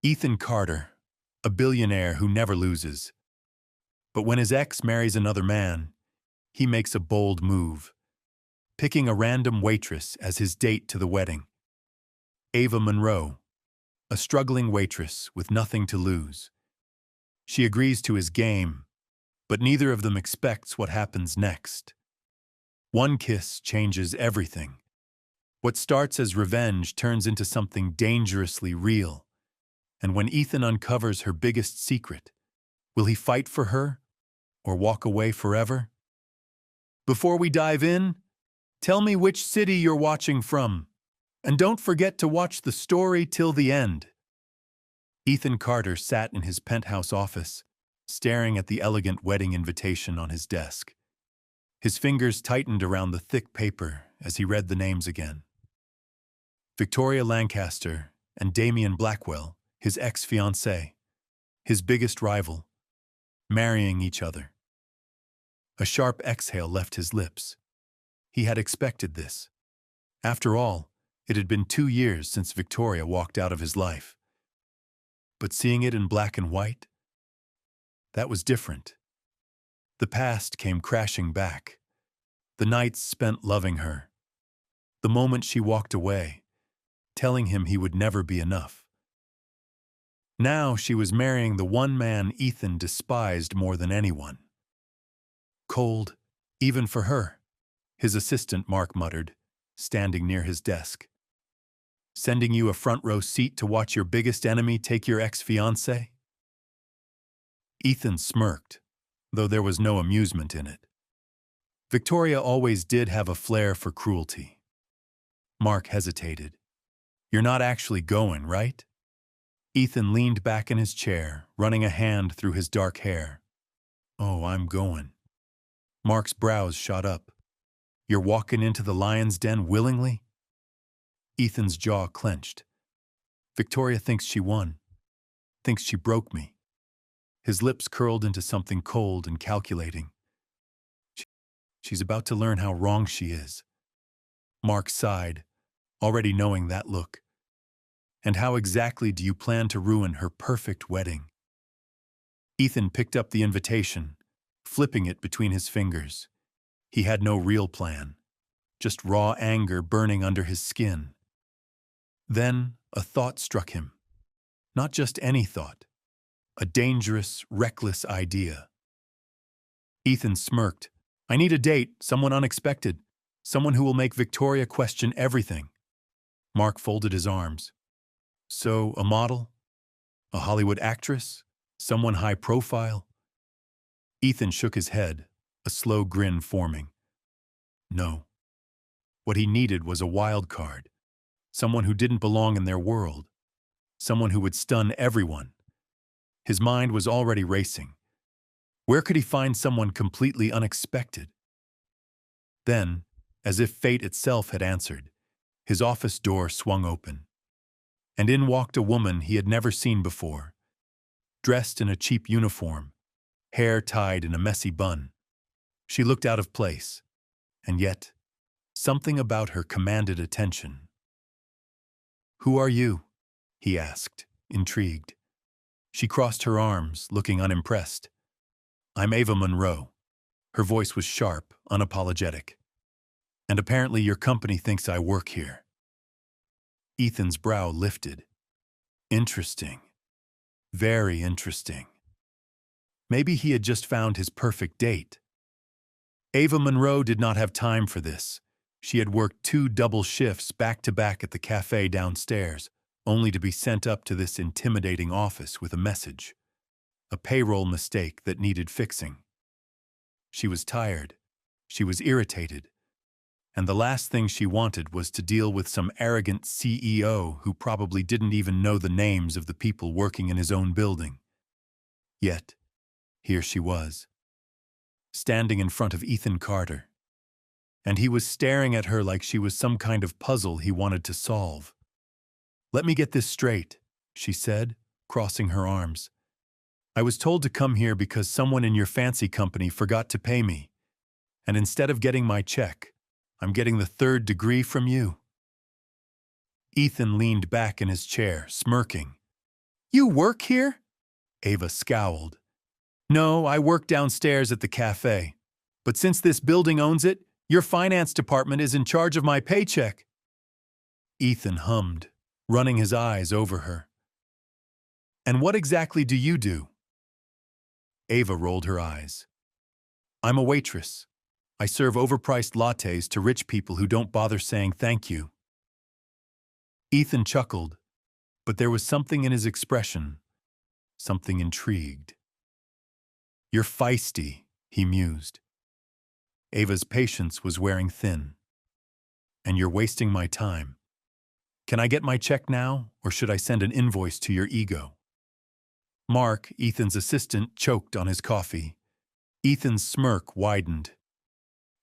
Ethan Carter, a billionaire who never loses. But when his ex marries another man, he makes a bold move, picking a random waitress as his date to the wedding. Ava Monroe, a struggling waitress with nothing to lose. She agrees to his game, but neither of them expects what happens next. One kiss changes everything. What starts as revenge turns into something dangerously real. And when Ethan uncovers her biggest secret, will he fight for her or walk away forever? Before we dive in, tell me which city you're watching from, and don't forget to watch the story till the end. Ethan Carter sat in his penthouse office, staring at the elegant wedding invitation on his desk. His fingers tightened around the thick paper as he read the names again. Victoria Lancaster and Damian Blackwell, his ex-fiancée, his biggest rival, marrying each other. A sharp exhale left his lips. He had expected this. After all, it had been 2 years since Victoria walked out of his life. But seeing it in black and white, that was different. The past came crashing back. The nights spent loving her. The moment she walked away, telling him he would never be enough. Now she was marrying the one man Ethan despised more than anyone. Cold, even for her, his assistant Mark muttered, standing near his desk. Sending you a front-row seat to watch your biggest enemy take your ex-fiancé? Ethan smirked, though there was no amusement in it. Victoria always did have a flair for cruelty. Mark hesitated. You're not actually going, right? Ethan leaned back in his chair, running a hand through his dark hair. Oh, I'm going. Mark's brows shot up. You're walking into the lion's den willingly? Ethan's jaw clenched. Victoria thinks she won. Thinks she broke me. His lips curled into something cold and calculating. She's about to learn how wrong she is. Mark sighed, already knowing that look. And how exactly do you plan to ruin her perfect wedding? Ethan picked up the invitation, flipping it between his fingers. He had no real plan, just raw anger burning under his skin. Then a thought struck him. Not just any thought, a dangerous, reckless idea. Ethan smirked. I need a date, someone unexpected, someone who will make Victoria question everything. Mark folded his arms. So, a model? A Hollywood actress? Someone high profile? Ethan shook his head, a slow grin forming. No. What he needed was a wild card. Someone who didn't belong in their world. Someone who would stun everyone. His mind was already racing. Where could he find someone completely unexpected? Then, as if fate itself had answered, his office door swung open. And in walked a woman he had never seen before, dressed in a cheap uniform, hair tied in a messy bun. She looked out of place, and yet, something about her commanded attention. Who are you? He asked, intrigued. She crossed her arms, looking unimpressed. I'm Ava Monroe. Her voice was sharp, unapologetic. And apparently your company thinks I work here. Ethan's brow lifted. Interesting. Very interesting. Maybe he had just found his perfect date. Ava Monroe did not have time for this. She had worked 2 double shifts back-to-back at the cafe downstairs, only to be sent up to this intimidating office with a message. A payroll mistake that needed fixing. She was tired. She was irritated. And the last thing she wanted was to deal with some arrogant CEO who probably didn't even know the names of the people working in his own building. Yet, here she was, standing in front of Ethan Carter. And he was staring at her like she was some kind of puzzle he wanted to solve. Let me get this straight, she said, crossing her arms. I was told to come here because someone in your fancy company forgot to pay me. And instead of getting my check, I'm getting the 3rd degree from you. Ethan leaned back in his chair, smirking. You work here? Ava scowled. No, I work downstairs at the cafe. But since this building owns it, your finance department is in charge of my paycheck. Ethan hummed, running his eyes over her. And what exactly do you do? Ava rolled her eyes. I'm a waitress. I serve overpriced lattes to rich people who don't bother saying thank you. Ethan chuckled, but there was something in his expression, something intrigued. You're feisty, he mused. Ava's patience was wearing thin. And you're wasting my time. Can I get my check now, or should I send an invoice to your ego? Mark, Ethan's assistant, choked on his coffee. Ethan's smirk widened.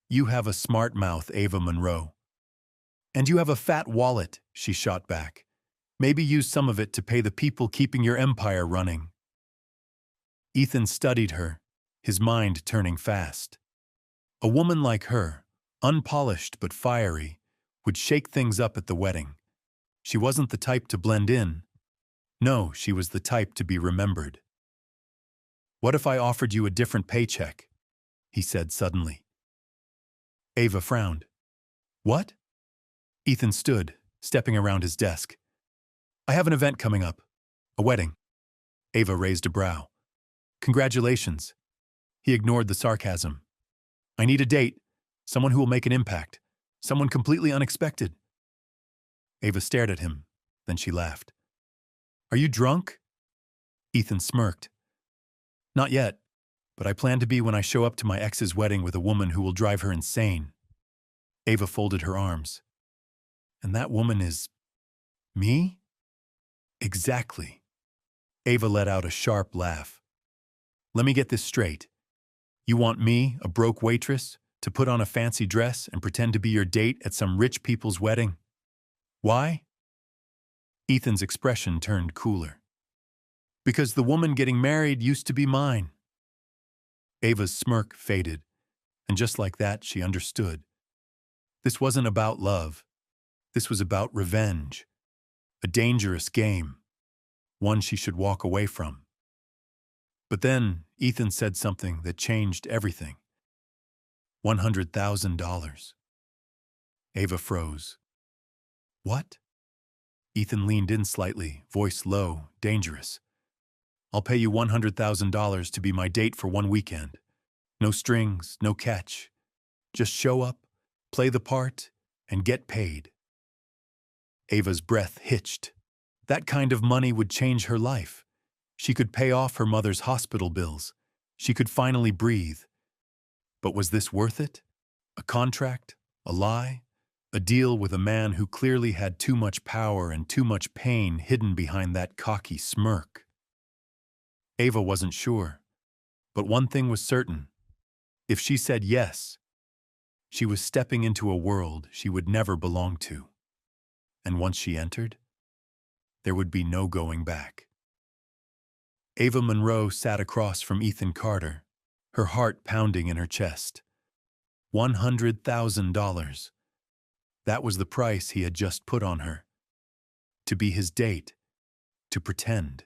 You have a smart mouth, Ava Monroe. And you have a fat wallet, she shot back. Maybe use some of it to pay the people keeping your empire running. Ethan studied her, his mind turning fast. A woman like her, unpolished but fiery, would shake things up at the wedding. She wasn't the type to blend in. No, she was the type to be remembered. What if I offered you a different paycheck? He said suddenly. Ava frowned. What? Ethan stood, stepping around his desk. I have an event coming up. A wedding. Ava raised a brow. Congratulations. He ignored the sarcasm. I need a date. Someone who will make an impact. Someone completely unexpected. Ava stared at him, then she laughed. Are you drunk? Ethan smirked. Not yet, but I plan to be when I show up to my ex's wedding with a woman who will drive her insane. Ava folded her arms. And that woman is... me? Exactly. Ava let out a sharp laugh. Let me get this straight. You want me, a broke waitress, to put on a fancy dress and pretend to be your date at some rich people's wedding? Why? Ethan's expression turned cooler. Because the woman getting married used to be mine. Ava's smirk faded, and just like that, she understood. This wasn't about love. This was about revenge. A dangerous game. One she should walk away from. But then, Ethan said something that changed everything. $100,000. Ava froze. What? Ethan leaned in slightly, voice low, dangerous. I'll pay you $100,000 to be my date for one weekend. No strings, no catch. Just show up, play the part, and get paid. Ava's breath hitched. That kind of money would change her life. She could pay off her mother's hospital bills. She could finally breathe. But was this worth it? A contract? A lie? A deal with a man who clearly had too much power and too much pain hidden behind that cocky smirk? Ava wasn't sure. But one thing was certain. If she said yes, she was stepping into a world she would never belong to. And once she entered, there would be no going back. Ava Monroe sat across from Ethan Carter, her heart pounding in her chest. $100,000. That was the price he had just put on her. To be his date. To pretend.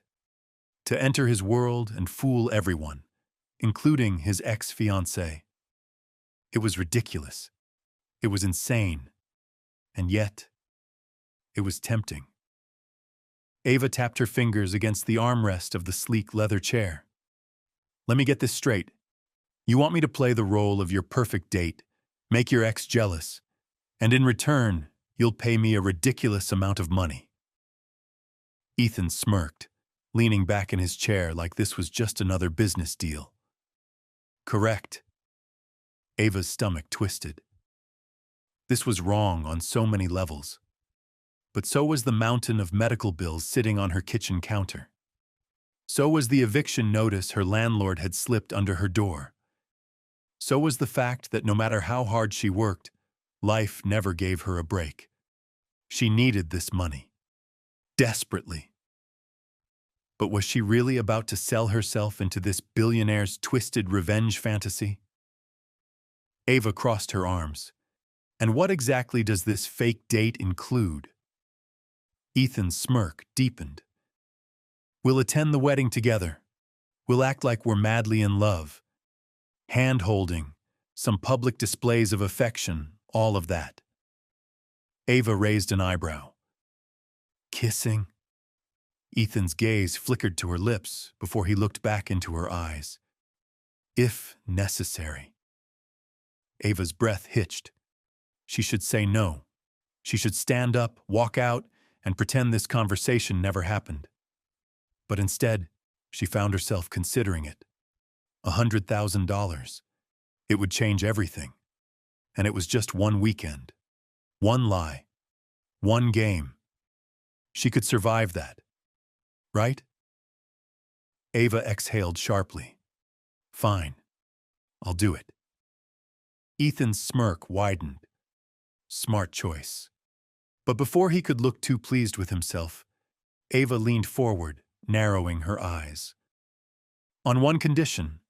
To enter his world and fool everyone, including his ex-fiancée. It was ridiculous. It was insane. And yet, it was tempting. Ava tapped her fingers against the armrest of the sleek leather chair. Let me get this straight. You want me to play the role of your perfect date, make your ex jealous, and in return, you'll pay me a ridiculous amount of money. Ethan smirked, leaning back in his chair like this was just another business deal. Correct. Ava's stomach twisted. This was wrong on so many levels. But so was the mountain of medical bills sitting on her kitchen counter. So was the eviction notice her landlord had slipped under her door. So was the fact that no matter how hard she worked, life never gave her a break. She needed this money. Desperately. But was she really about to sell herself into this billionaire's twisted revenge fantasy? Ava crossed her arms. And what exactly does this fake date include? Ethan's smirk deepened. We'll attend the wedding together. We'll act like we're madly in love. Hand-holding, some public displays of affection, all of that. Ava raised an eyebrow. Kissing? Ethan's gaze flickered to her lips before he looked back into her eyes. If necessary. Ava's breath hitched. She should say no. She should stand up, walk out, and pretend this conversation never happened. But instead, she found herself considering it. $100,000. It would change everything. And it was just one weekend. One lie. One game. She could survive that. Right? Ava exhaled sharply. Fine. I'll do it. Ethan's smirk widened. Smart choice. But before he could look too pleased with himself, Ava leaned forward, narrowing her eyes. On one condition,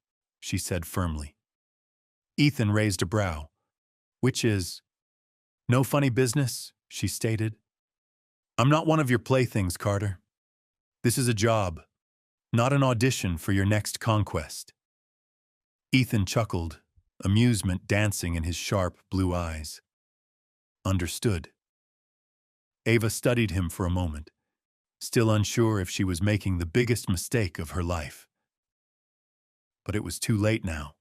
she said firmly. Ethan raised a brow. Which is, no funny business, she stated. I'm not one of your playthings, Carter. This is a job, not an audition for your next conquest. Ethan chuckled, amusement dancing in his sharp blue eyes. Understood. Ava studied him for a moment, still unsure if she was making the biggest mistake of her life. But it was too late now.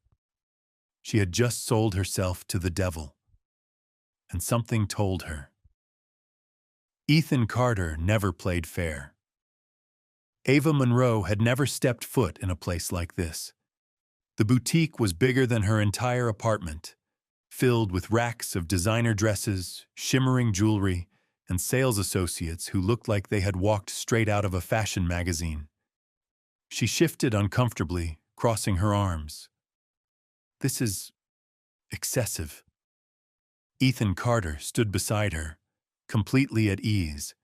She had just sold herself to the devil. And something told her. Ethan Carter never played fair. Ava Monroe had never stepped foot in a place like this. The boutique was bigger than her entire apartment, filled with racks of designer dresses, shimmering jewelry, and sales associates who looked like they had walked straight out of a fashion magazine. She shifted uncomfortably, crossing her arms. This is excessive. Ethan Carter stood beside her, completely at ease.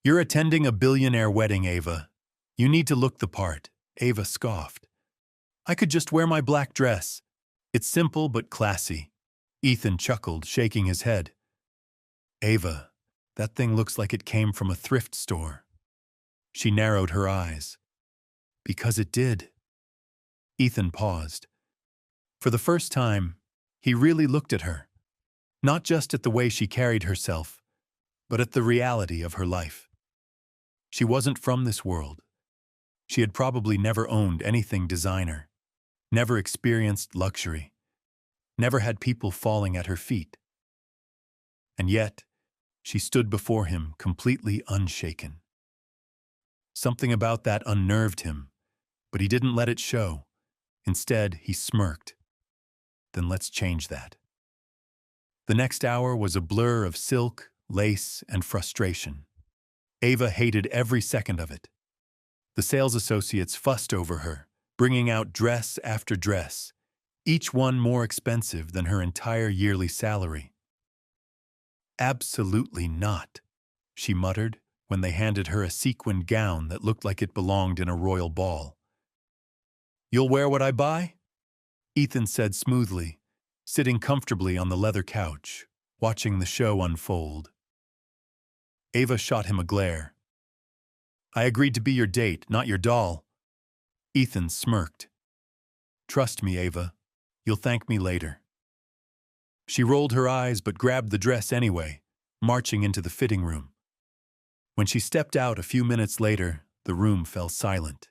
You're attending a billionaire wedding, Ava. You need to look the part, Ava scoffed. I could just wear my black dress. It's simple but classy. Ethan chuckled, shaking his head. Ava, that thing looks like it came from a thrift store. She narrowed her eyes. Because it did. Ethan paused. For the first time, he really looked at her. Not just at the way she carried herself, but at the reality of her life. She wasn't from this world. She had probably never owned anything designer, never experienced luxury, never had people falling at her feet. And yet, she stood before him completely unshaken. Something about that unnerved him, but he didn't let it show. Instead, he smirked. Then let's change that. The next hour was a blur of silk, lace, and frustration. Ava hated every second of it. The sales associates fussed over her, bringing out dress after dress, each one more expensive than her entire yearly salary. Absolutely not, she muttered when they handed her a sequined gown that looked like it belonged in a royal ball. You'll wear what I buy? Ethan said smoothly, sitting comfortably on the leather couch, watching the show unfold. Ava shot him a glare. I agreed to be your date, not your doll. Ethan smirked. Trust me, Ava. You'll thank me later. She rolled her eyes but grabbed the dress anyway, marching into the fitting room. When she stepped out a few minutes later, the room fell silent.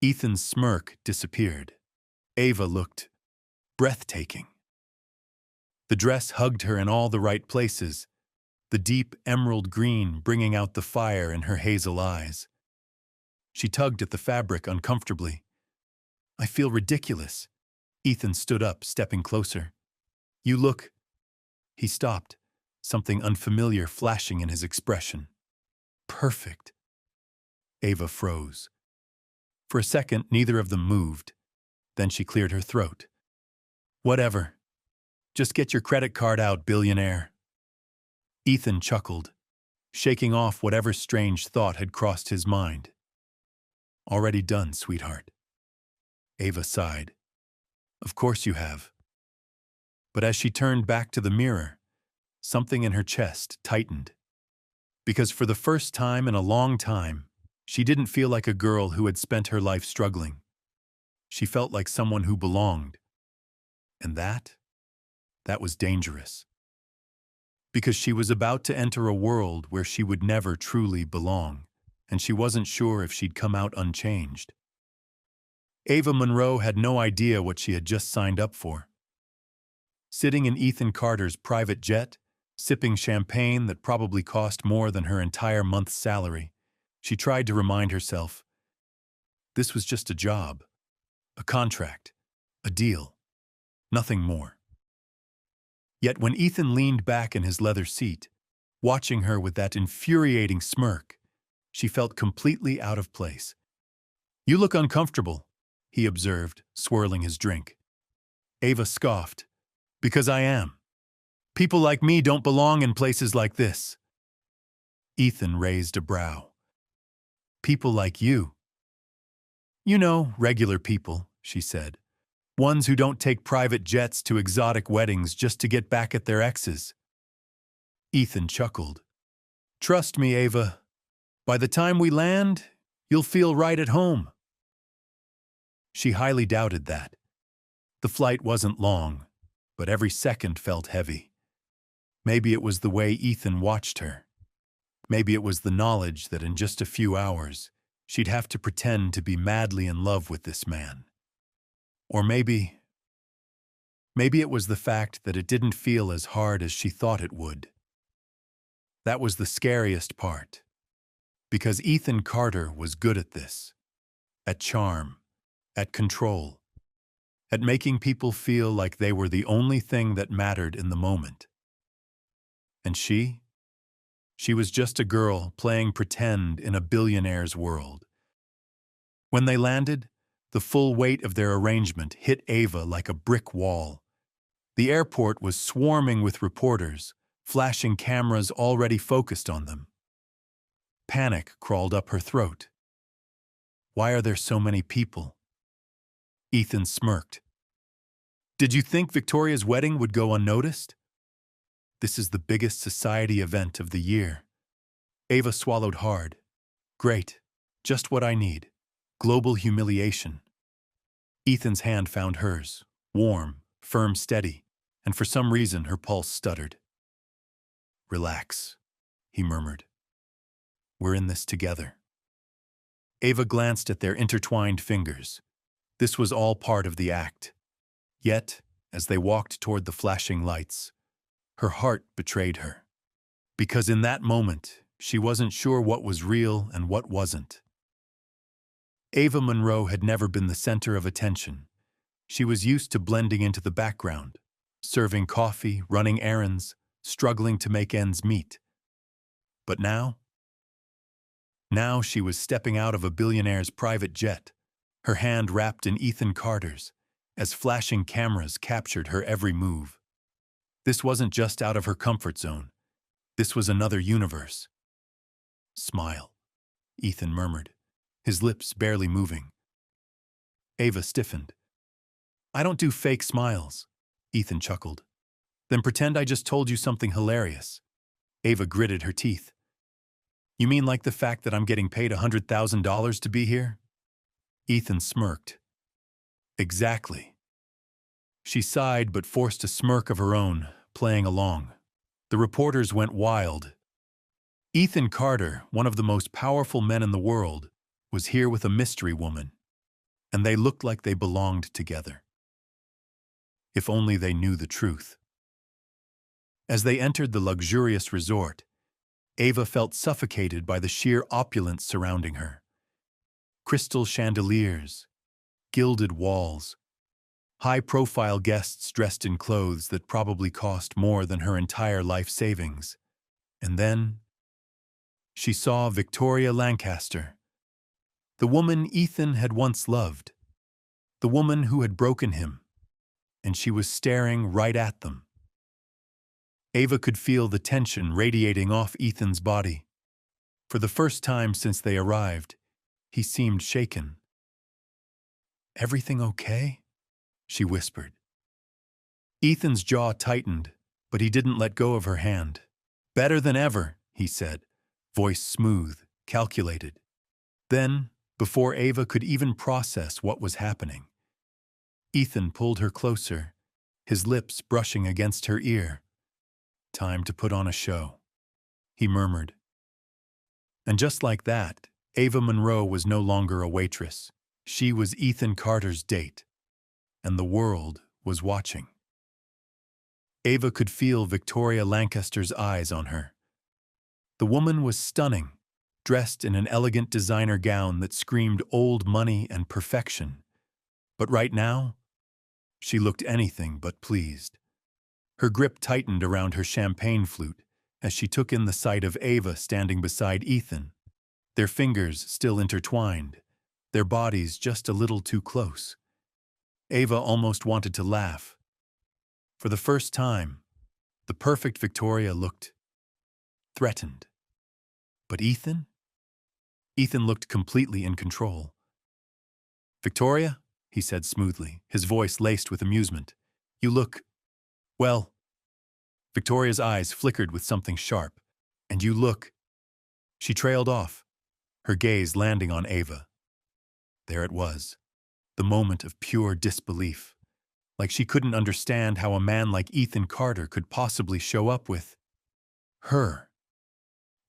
Ethan's smirk disappeared. Ava looked breathtaking. The dress hugged her in all the right places, the deep emerald green bringing out the fire in her hazel eyes. She tugged at the fabric uncomfortably. I feel ridiculous. Ethan stood up, stepping closer. You look... He stopped, something unfamiliar flashing in his expression. Perfect. Ava froze. For a second, neither of them moved. Then she cleared her throat. Whatever. Just get your credit card out, billionaire. Ethan chuckled, shaking off whatever strange thought had crossed his mind. Already done, sweetheart. Ava sighed. Of course you have. But as she turned back to the mirror, something in her chest tightened. Because for the first time in a long time, She didn't feel like a girl who had spent her life struggling. She felt like someone who belonged. And that was dangerous. Because she was about to enter a world where she would never truly belong, and she wasn't sure if she'd come out unchanged. Ava Monroe had no idea what she had just signed up for. Sitting in Ethan Carter's private jet, sipping champagne that probably cost more than her entire month's salary, she tried to remind herself, this was just a job, a contract, a deal, nothing more. Yet when Ethan leaned back in his leather seat, watching her with that infuriating smirk, she felt completely out of place. "You look uncomfortable," he observed, swirling his drink. Ava scoffed, "Because I am. People like me don't belong in places like this." Ethan raised a brow. "People like you?" "You know, regular people," she said. "Ones who don't take private jets to exotic weddings just to get back at their exes." Ethan chuckled. "Trust me, Ava. By the time we land, you'll feel right at home." She highly doubted that. The flight wasn't long, but every second felt heavy. Maybe it was the way Ethan watched her. Maybe it was the knowledge that in just a few hours, she'd have to pretend to be madly in love with this man. Or maybe it was the fact that it didn't feel as hard as she thought it would. That was the scariest part. Because Ethan Carter was good at this. At charm. At control. At making people feel like they were the only thing that mattered in the moment. And she was just a girl playing pretend in a billionaire's world. When they landed, the full weight of their arrangement hit Ava like a brick wall. The airport was swarming with reporters, flashing cameras already focused on them. Panic crawled up her throat. Why are there so many people? Ethan smirked. Did you think Victoria's wedding would go unnoticed? This is the biggest society event of the year. Ava swallowed hard. Great. Just what I need. Global humiliation. Ethan's hand found hers, warm, firm, steady, and for some reason her pulse stuttered. "Relax," he murmured. "We're in this together." Ava glanced at their intertwined fingers. This was all part of the act. Yet, as they walked toward the flashing lights, her heart betrayed her. Because in that moment, she wasn't sure what was real and what wasn't. Ava Monroe had never been the center of attention. She was used to blending into the background, serving coffee, running errands, struggling to make ends meet. But now she was stepping out of a billionaire's private jet, her hand wrapped in Ethan Carter's, as flashing cameras captured her every move. This wasn't just out of her comfort zone. This was another universe. "Smile," Ethan murmured, his lips barely moving. Ava stiffened. "I don't do fake smiles," Ethan chuckled. "Then pretend I just told you something hilarious." Ava gritted her teeth. "You mean like the fact that I'm getting paid $100,000 to be here?" Ethan smirked. "Exactly." She sighed but forced a smirk of her own, playing along. The reporters went wild. Ethan Carter, one of the most powerful men in the world, was here with a mystery woman, and they looked like they belonged together. If only they knew the truth. As they entered the luxurious resort, Ava felt suffocated by the sheer opulence surrounding her. Crystal chandeliers, gilded walls, high-profile guests dressed in clothes that probably cost more than her entire life savings. And then she saw Victoria Lancaster, the woman Ethan had once loved, the woman who had broken him, and she was staring right at them. Ava could feel the tension radiating off Ethan's body. For the first time since they arrived, he seemed shaken. "Everything okay?" she whispered. Ethan's jaw tightened, but he didn't let go of her hand. "Better than ever," he said, voice smooth, calculated. Then, before Ava could even process what was happening, Ethan pulled her closer, his lips brushing against her ear. "Time to put on a show," he murmured. And just like that, Ava Monroe was no longer a waitress. She was Ethan Carter's date, and the world was watching. Ava could feel Victoria Lancaster's eyes on her. The woman was stunning, dressed in an elegant designer gown that screamed old money and perfection. But right now, she looked anything but pleased. Her grip tightened around her champagne flute as she took in the sight of Ava standing beside Ethan, their fingers still intertwined, their bodies just a little too close. Ava almost wanted to laugh. For the first time, the perfect Victoria looked threatened. But Ethan? Ethan looked completely in control. "Victoria," he said smoothly, his voice laced with amusement, "you look, well..." Victoria's eyes flickered with something sharp. "And you look..." She trailed off, her gaze landing on Ava. There it was, the moment of pure disbelief. Like she couldn't understand how a man like Ethan Carter could possibly show up with her.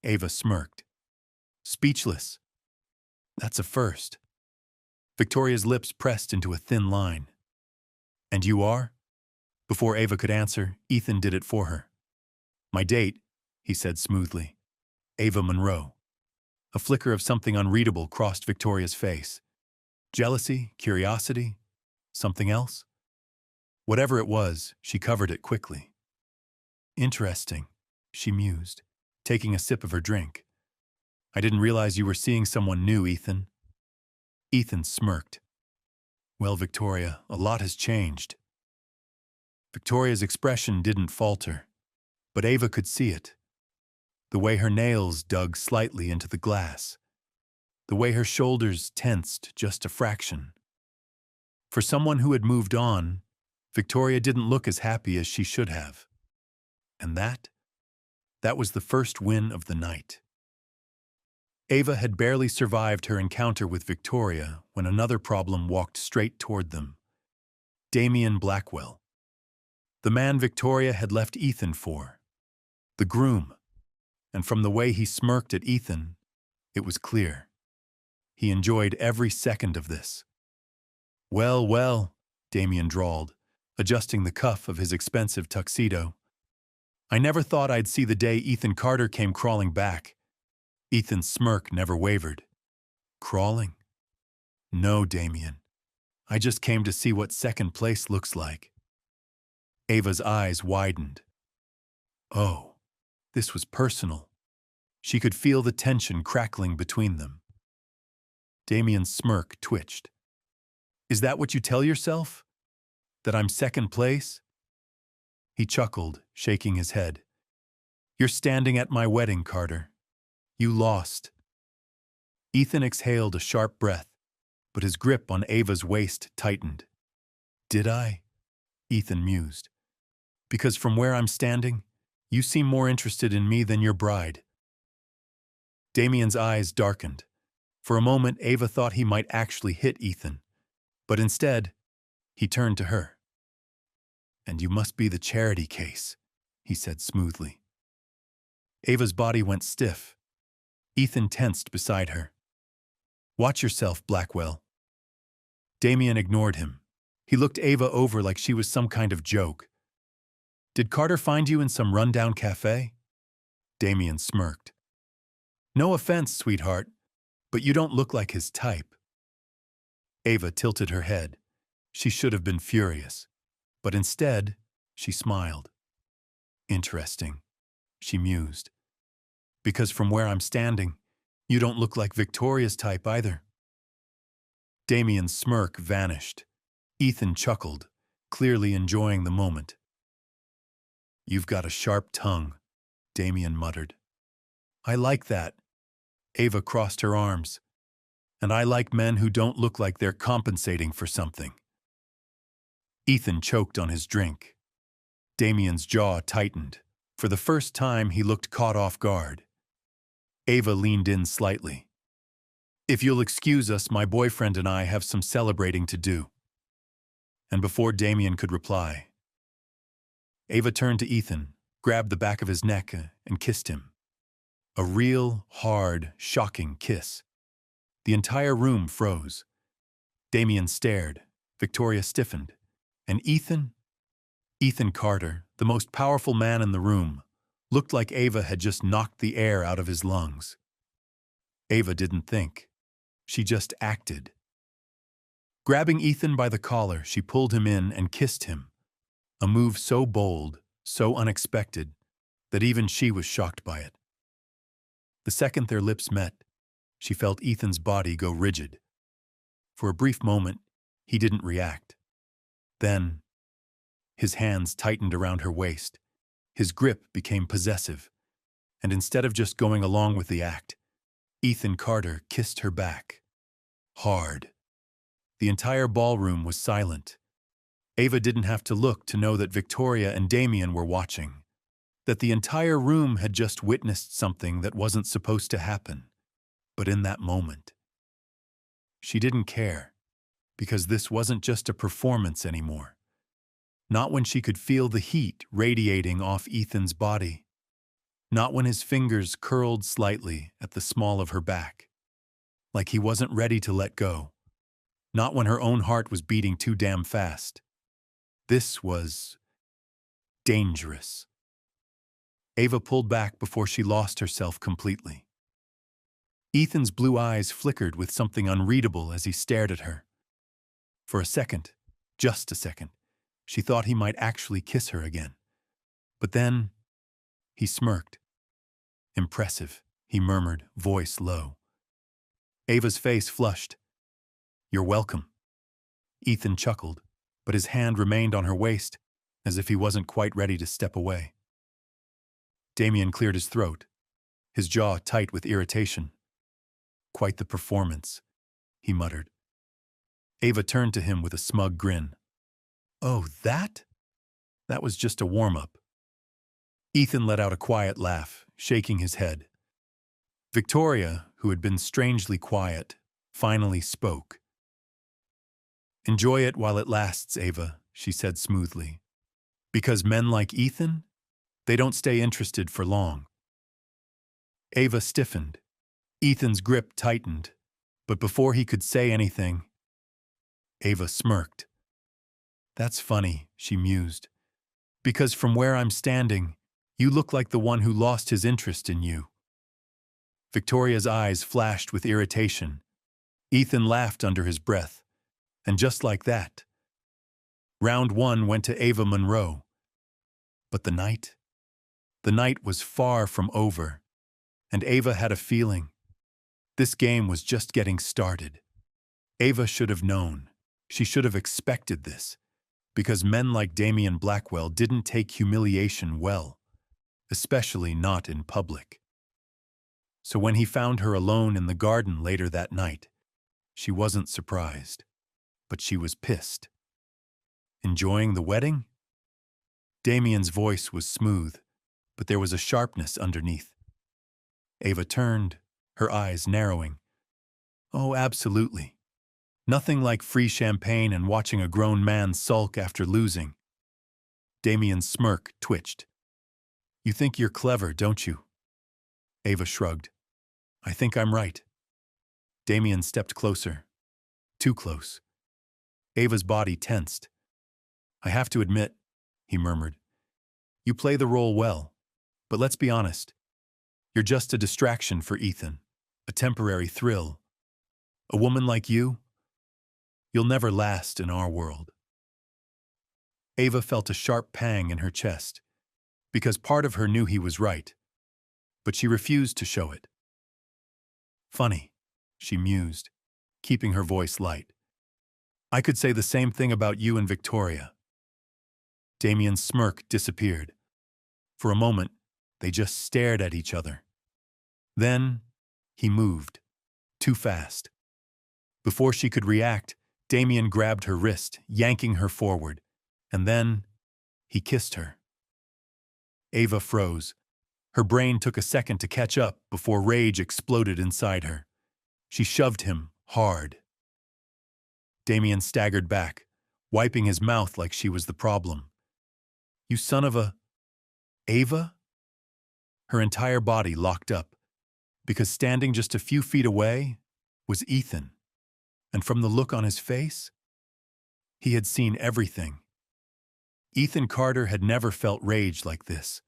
Ava smirked. Speechless. That's a first. Victoria's lips pressed into a thin line. "And you are?" Before Ava could answer, Ethan did it for her. "My date," he said smoothly. "Ava Monroe." A flicker of something unreadable crossed Victoria's face. Jealousy, curiosity, something else? Whatever it was, she covered it quickly. "Interesting," she mused, taking a sip of her drink. "I didn't realize you were seeing someone new, Ethan." Ethan smirked. "Well, Victoria, a lot has changed." Victoria's expression didn't falter, but Ava could see it. The way her nails dug slightly into the glass. The way her shoulders tensed just a fraction. For someone who had moved on, Victoria didn't look as happy as she should have. And that was the first win of the night. Ava had barely survived her encounter with Victoria when another problem walked straight toward them. Damien Blackwell. The man Victoria had left Ethan for. The groom. And from the way he smirked at Ethan, it was clear. He enjoyed every second of this. "Well, well," Damien drawled, adjusting the cuff of his expensive tuxedo. "I never thought I'd see the day Ethan Carter came crawling back." Ethan's smirk never wavered. "Crawling? No, Damien. I just came to see what second place looks like." Ava's eyes widened. Oh, this was personal. She could feel the tension crackling between them. Damien's smirk twitched. "Is that what you tell yourself? That I'm second place?" He chuckled, shaking his head. "You're standing at my wedding, Carter. You lost." Ethan exhaled a sharp breath, but his grip on Ava's waist tightened. "Did I?" Ethan mused. "Because from where I'm standing, you seem more interested in me than your bride." Damien's eyes darkened. For a moment, Ava thought he might actually hit Ethan. But instead, he turned to her. "And you must be the charity case," he said smoothly. Ava's body went stiff. Ethan tensed beside her. "Watch yourself, Blackwell." Damien ignored him. He looked Ava over like she was some kind of joke. "Did Carter find you in some rundown cafe?" Damien smirked. "No offense, sweetheart, but you don't look like his type." Ava tilted her head. She should have been furious, but instead, she smiled. "Interesting," she mused. "Because from where I'm standing, you don't look like Victoria's type either." Damien's smirk vanished. Ethan chuckled, clearly enjoying the moment. "You've got a sharp tongue," Damien muttered. "I like that." Ava crossed her arms. "And I like men who don't look like they're compensating for something." Ethan choked on his drink. Damien's jaw tightened. For the first time, he looked caught off guard. Ava leaned in slightly. If you'll excuse us, my boyfriend and I have some celebrating to do. And before Damien could reply, Ava turned to Ethan, grabbed the back of his neck, and kissed him. A real, hard, shocking kiss. The entire room froze. Damien stared, Victoria stiffened, and Ethan Carter, the most powerful man in the room, looked like Ava had just knocked the air out of his lungs. Ava didn't think. She just acted. Grabbing Ethan by the collar, she pulled him in and kissed him, a move so bold, so unexpected, that even she was shocked by it. The second their lips met, she felt Ethan's body go rigid. For a brief moment, he didn't react. Then, his hands tightened around her waist. His grip became possessive, and instead of just going along with the act, Ethan Carter kissed her back. Hard. The entire ballroom was silent. Ava didn't have to look to know that Victoria and Damien were watching, that the entire room had just witnessed something that wasn't supposed to happen. But in that moment, she didn't care, because this wasn't just a performance anymore. Not when she could feel the heat radiating off Ethan's body. Not when his fingers curled slightly at the small of her back, like he wasn't ready to let go. Not when her own heart was beating too damn fast. This was dangerous. Ava pulled back before she lost herself completely. Ethan's blue eyes flickered with something unreadable as he stared at her. For a second, just a second, she thought he might actually kiss her again. But then, he smirked. Impressive, he murmured, voice low. Ava's face flushed. You're welcome. Ethan chuckled, but his hand remained on her waist, as if he wasn't quite ready to step away. Damien cleared his throat, his jaw tight with irritation. Quite the performance, he muttered. Ava turned to him with a smug grin. Oh, that? That was just a warm-up. Ethan let out a quiet laugh, shaking his head. Victoria, who had been strangely quiet, finally spoke. Enjoy it while it lasts, Ava, she said smoothly. Because men like Ethan, they don't stay interested for long. Ava stiffened. Ethan's grip tightened, but before he could say anything, Ava smirked. That's funny, she mused, because from where I'm standing, you look like the one who lost his interest in you. Victoria's eyes flashed with irritation. Ethan laughed under his breath, and just like that, round one went to Ava Monroe. But the night was far from over, and Ava had a feeling. This game was just getting started. Ava should have known. She should have expected this, because men like Damien Blackwell didn't take humiliation well, especially not in public. So when he found her alone in the garden later that night, she wasn't surprised, but she was pissed. Enjoying the wedding? Damien's voice was smooth, but there was a sharpness underneath. Ava turned, her eyes narrowing. Oh, absolutely. Nothing like free champagne and watching a grown man sulk after losing. Damien's smirk twitched. You think you're clever, don't you? Ava shrugged. I think I'm right. Damien stepped closer. Too close. Ava's body tensed. I have to admit, he murmured, you play the role well, but let's be honest. You're just a distraction for Ethan, a temporary thrill. A woman like you, you'll never last in our world. Ava felt a sharp pang in her chest, because part of her knew he was right, but she refused to show it. Funny, she mused, keeping her voice light. I could say the same thing about you and Victoria. Damien's smirk disappeared. For a moment, they just stared at each other. Then, he moved. Too fast. Before she could react, Damien grabbed her wrist, yanking her forward, and then he kissed her. Ava froze. Her brain took a second to catch up before rage exploded inside her. She shoved him hard. Damien staggered back, wiping his mouth like she was the problem. "You son of a... Ava?" Her entire body locked up, because standing just a few feet away was Ethan. And from the look on his face, he had seen everything. Ethan Carter had never felt rage like this.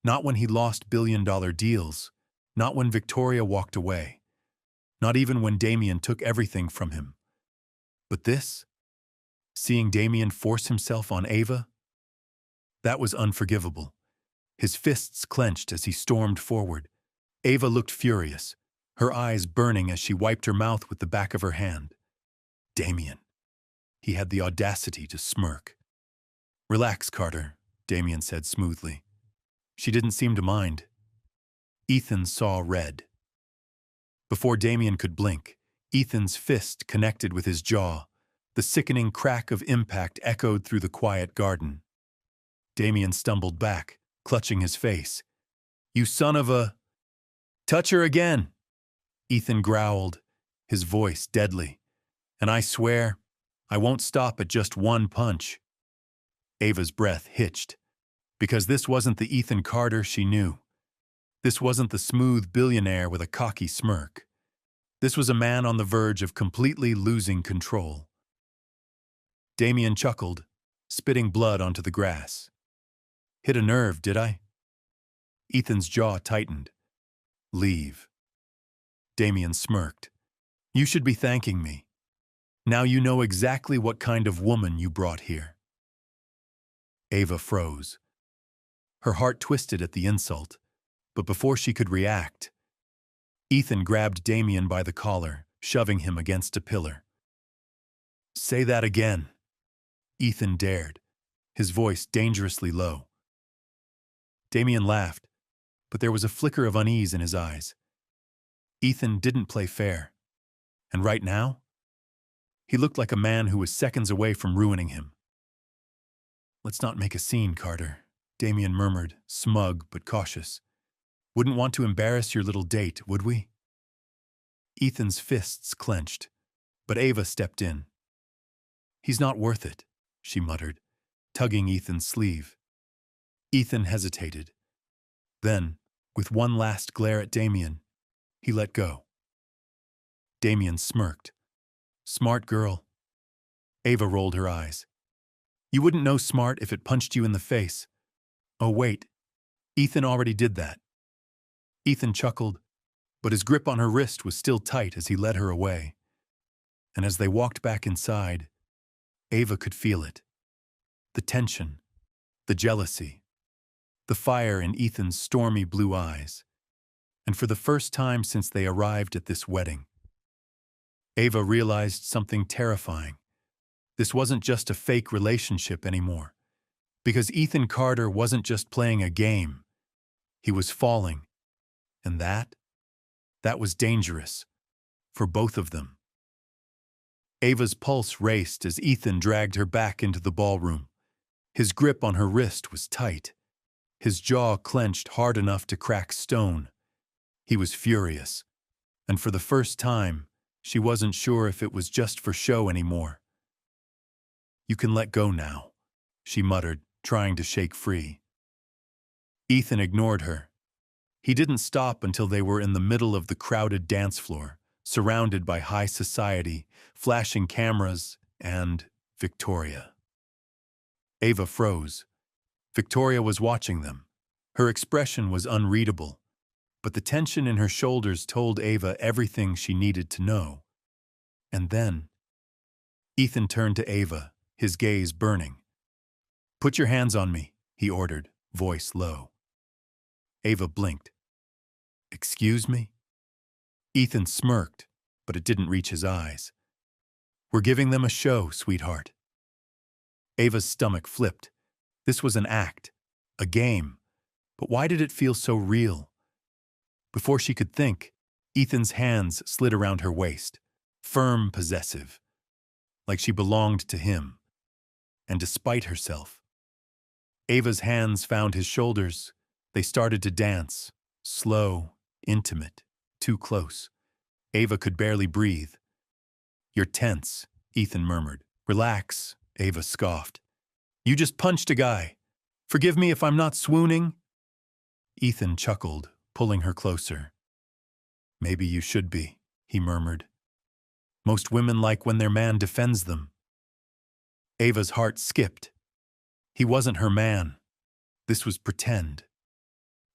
Not when he lost billion-dollar deals, not when Victoria walked away, not even when Damien took everything from him. But this, seeing Damien force himself on Ava, that was unforgivable. His fists clenched as he stormed forward. Ava looked furious, her eyes burning as she wiped her mouth with the back of her hand. Damien. He had the audacity to smirk. "Relax, Carter," Damien said smoothly. She didn't seem to mind. Ethan saw red. Before Damien could blink, Ethan's fist connected with his jaw. The sickening crack of impact echoed through the quiet garden. Damien stumbled back, clutching his face. "You son of a... Touch her again!" Ethan growled, his voice deadly. "And I swear, I won't stop at just one punch." Ava's breath hitched, because this wasn't the Ethan Carter she knew. This wasn't the smooth billionaire with a cocky smirk. This was a man on the verge of completely losing control. Damien chuckled, spitting blood onto the grass. "Hit a nerve, did I?" Ethan's jaw tightened. "Leave." Damien smirked. "You should be thanking me. Now you know exactly what kind of woman you brought here." Ava froze. Her heart twisted at the insult, but before she could react, Ethan grabbed Damien by the collar, shoving him against a pillar. "Say that again," Ethan dared, his voice dangerously low. Damien laughed, but there was a flicker of unease in his eyes. Ethan didn't play fair, and right now, he looked like a man who was seconds away from ruining him. "Let's not make a scene, Carter," Damien murmured, smug but cautious. "Wouldn't want to embarrass your little date, would we?" Ethan's fists clenched, but Ava stepped in. "He's not worth it," she muttered, tugging Ethan's sleeve. Ethan hesitated. Then, with one last glare at Damien, he let go. Damien smirked. "Smart girl." Ava rolled her eyes. "You wouldn't know smart if it punched you in the face." "Oh, wait. Ethan already did that." Ethan chuckled, but his grip on her wrist was still tight as he led her away. And as they walked back inside, Ava could feel it. The tension, the jealousy, the fire in Ethan's stormy blue eyes. And for the first time since they arrived at this wedding, Ava realized something terrifying. This wasn't just a fake relationship anymore, because Ethan Carter wasn't just playing a game. He was falling, and that was dangerous, for both of them. Ava's pulse raced as Ethan dragged her back into the ballroom. His grip on her wrist was tight, his jaw clenched hard enough to crack stone. He was furious, and for the first time, she wasn't sure if it was just for show anymore. "You can let go now," she muttered, trying to shake free. Ethan ignored her. He didn't stop until they were in the middle of the crowded dance floor, surrounded by high society, flashing cameras, and Victoria. Ava froze. Victoria was watching them. Her expression was unreadable, but the tension in her shoulders told Ava everything she needed to know. And then, Ethan turned to Ava, his gaze burning. "Put your hands on me," he ordered, voice low. Ava blinked. "Excuse me?" Ethan smirked, but it didn't reach his eyes. "We're giving them a show, sweetheart." Ava's stomach flipped. This was an act, a game, but why did it feel so real? Before she could think, Ethan's hands slid around her waist, firm, possessive, like she belonged to him. And despite herself, Ava's hands found his shoulders. They started to dance, slow, intimate, too close. Ava could barely breathe. "You're tense," Ethan murmured. "Relax," Ava scoffed. "You just punched a guy. Forgive me if I'm not swooning." Ethan chuckled, pulling her closer. "Maybe you should be," he murmured. "Most women like when their man defends them." Ava's heart skipped. He wasn't her man. This was pretend.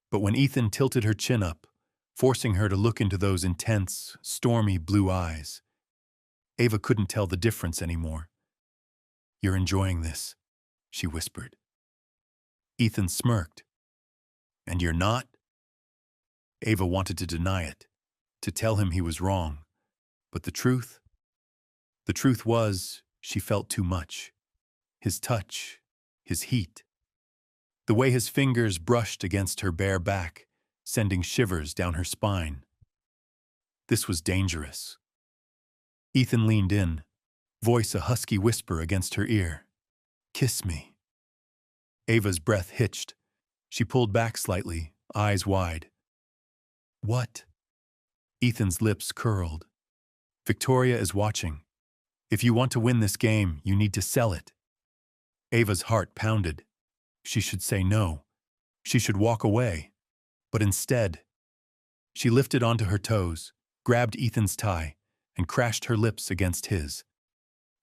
But when Ethan tilted her chin up, forcing her to look into those intense, stormy blue eyes, Ava couldn't tell the difference anymore. "You're enjoying this," she whispered. Ethan smirked. "And you're not?" Ava wanted to deny it, to tell him he was wrong. But the truth was, she felt too much. His touch, his heat. The way his fingers brushed against her bare back, sending shivers down her spine. This was dangerous. Ethan leaned in, voice a husky whisper against her ear. "Kiss me." Ava's breath hitched. She pulled back slightly, eyes wide. "What?" Ethan's lips curled. "Victoria is watching. If you want to win this game, you need to sell it." Ava's heart pounded. She should say no. She should walk away. But instead, she lifted onto her toes, grabbed Ethan's tie, and crashed her lips against his.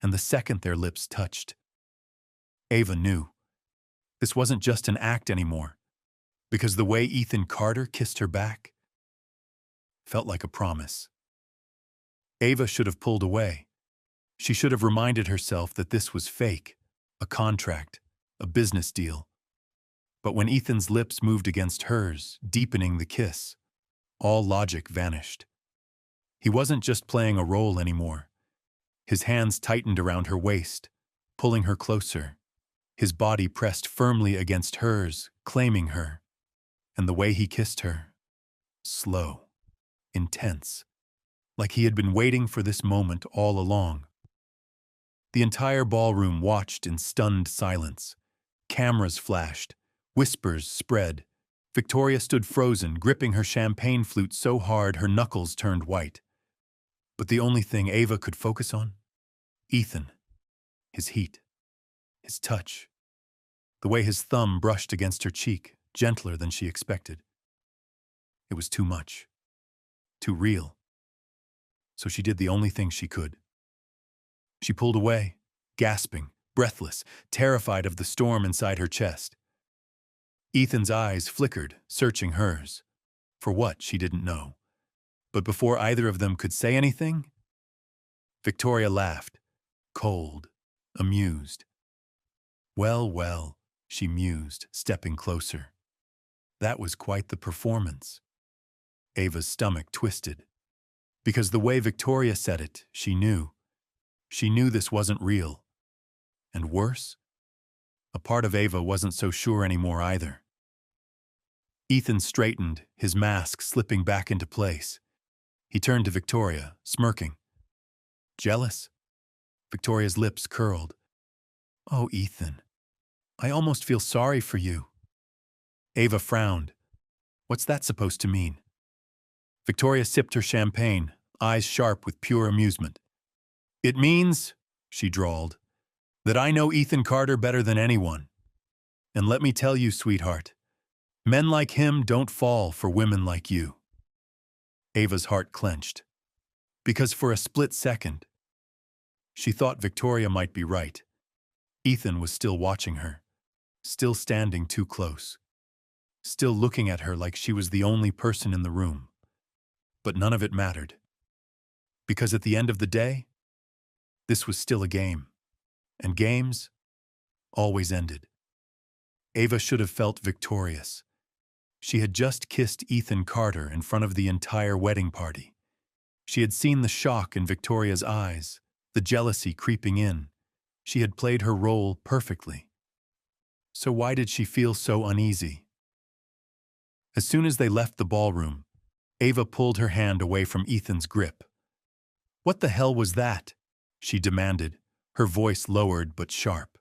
And the second their lips touched, Ava knew. This wasn't just an act anymore, because the way Ethan Carter kissed her back felt like a promise. Ava should have pulled away. She should have reminded herself that this was fake, a contract, a business deal. But when Ethan's lips moved against hers, deepening the kiss, all logic vanished. He wasn't just playing a role anymore. His hands tightened around her waist, pulling her closer. His body pressed firmly against hers, claiming her. And the way he kissed her, slow, intense, like he had been waiting for this moment all along. The entire ballroom watched in stunned silence. Cameras flashed, whispers spread. Victoria stood frozen, gripping her champagne flute so hard her knuckles turned white. But the only thing Ava could focus on? Ethan. His heat. His touch. The way his thumb brushed against her cheek, gentler than she expected. It was too much. Too real. So she did the only thing she could. She pulled away, gasping, breathless, terrified of the storm inside her chest. Ethan's eyes flickered, searching hers. For what, she didn't know. But before either of them could say anything, Victoria laughed, cold, amused. "Well, well," she mused, stepping closer. That was quite the performance. Ava's stomach twisted. Because the way Victoria said it, she knew. She knew this wasn't real. And worse, a part of Ava wasn't so sure anymore either. Ethan straightened, his mask slipping back into place. He turned to Victoria, smirking. "Jealous?" Victoria's lips curled. "Oh, Ethan, I almost feel sorry for you." Ava frowned. "What's that supposed to mean?" Victoria sipped her champagne, eyes sharp with pure amusement. "It means," she drawled, "that I know Ethan Carter better than anyone. And let me tell you, sweetheart, men like him don't fall for women like you." Ava's heart clenched. Because for a split second, she thought Victoria might be right. Ethan was still watching her, still standing too close, still looking at her like she was the only person in the room. But none of it mattered. Because at the end of the day, this was still a game. And games always ended. Ava should have felt victorious. She had just kissed Ethan Carter in front of the entire wedding party. She had seen the shock in Victoria's eyes, the jealousy creeping in. She had played her role perfectly. So why did she feel so uneasy? As soon as they left the ballroom, Ava pulled her hand away from Ethan's grip. "What the hell was that?" she demanded, her voice lowered but sharp.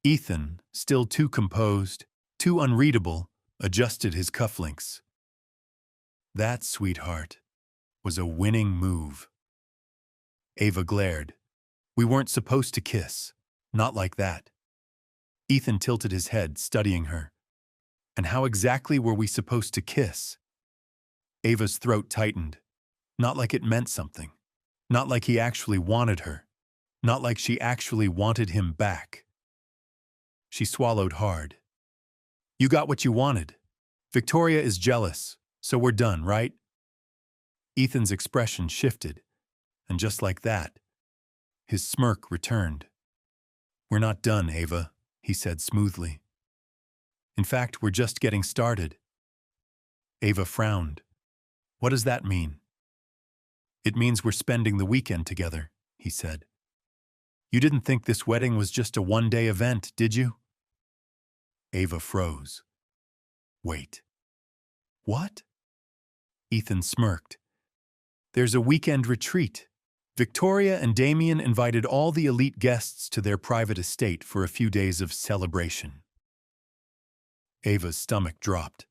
Ethan, still too composed, too unreadable, adjusted his cufflinks. "That, sweetheart, was a winning move. Ava glared. We weren't supposed to kiss. Not like that. Ethan tilted his head, studying her. And how exactly were we supposed to kiss? Ava's throat tightened. Not like it meant something. Not like he actually wanted her. Not like she actually wanted him back. She swallowed hard. You got what you wanted. Victoria is jealous, so we're done, right? Ethan's expression shifted, and just like that, his smirk returned. We're not done, Ava, he said smoothly. In fact, we're just getting started. Ava frowned. What does that mean? It means we're spending the weekend together, he said. You didn't think this wedding was just a one-day event, did you? Ava froze. Wait. What? Ethan smirked. There's a weekend retreat. Victoria and Damien invited all the elite guests to their private estate for a few days of celebration. Ava's stomach dropped.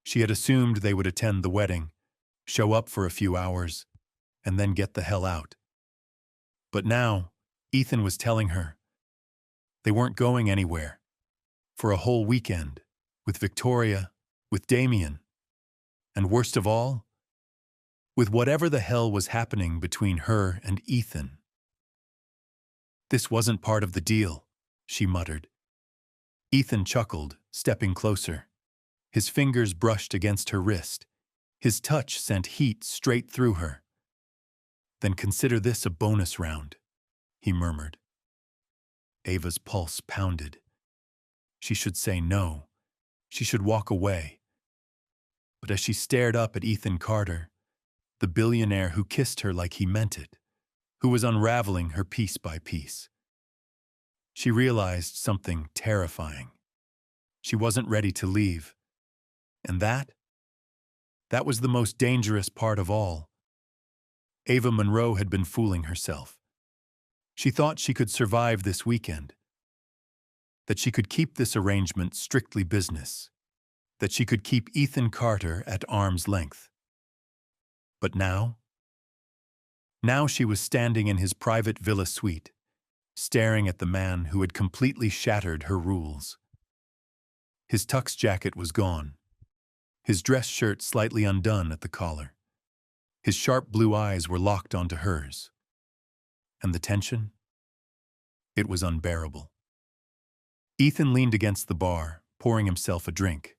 She had assumed they would attend the wedding, show up for a few hours, and then get the hell out. But now, Ethan was telling her they weren't going anywhere. For a whole weekend, with Victoria, with Damien, and worst of all, with whatever the hell was happening between her and Ethan. This wasn't part of the deal, she muttered. Ethan chuckled, stepping closer. His fingers brushed against her wrist. His touch sent heat straight through her. Then consider this a bonus round, he murmured. Ava's pulse pounded. She should say no. She should walk away. But as she stared up at Ethan Carter, the billionaire who kissed her like he meant it, who was unraveling her piece by piece, she realized something terrifying. She wasn't ready to leave. And that was the most dangerous part of all. Ava Monroe had been fooling herself. She thought she could survive this weekend, that she could keep this arrangement strictly business, that she could keep Ethan Carter at arm's length. But now she was standing in his private villa suite, staring at the man who had completely shattered her rules. His tux jacket was gone, his dress shirt slightly undone at the collar. His sharp blue eyes were locked onto hers. And the tension? It was unbearable. Ethan leaned against the bar, pouring himself a drink.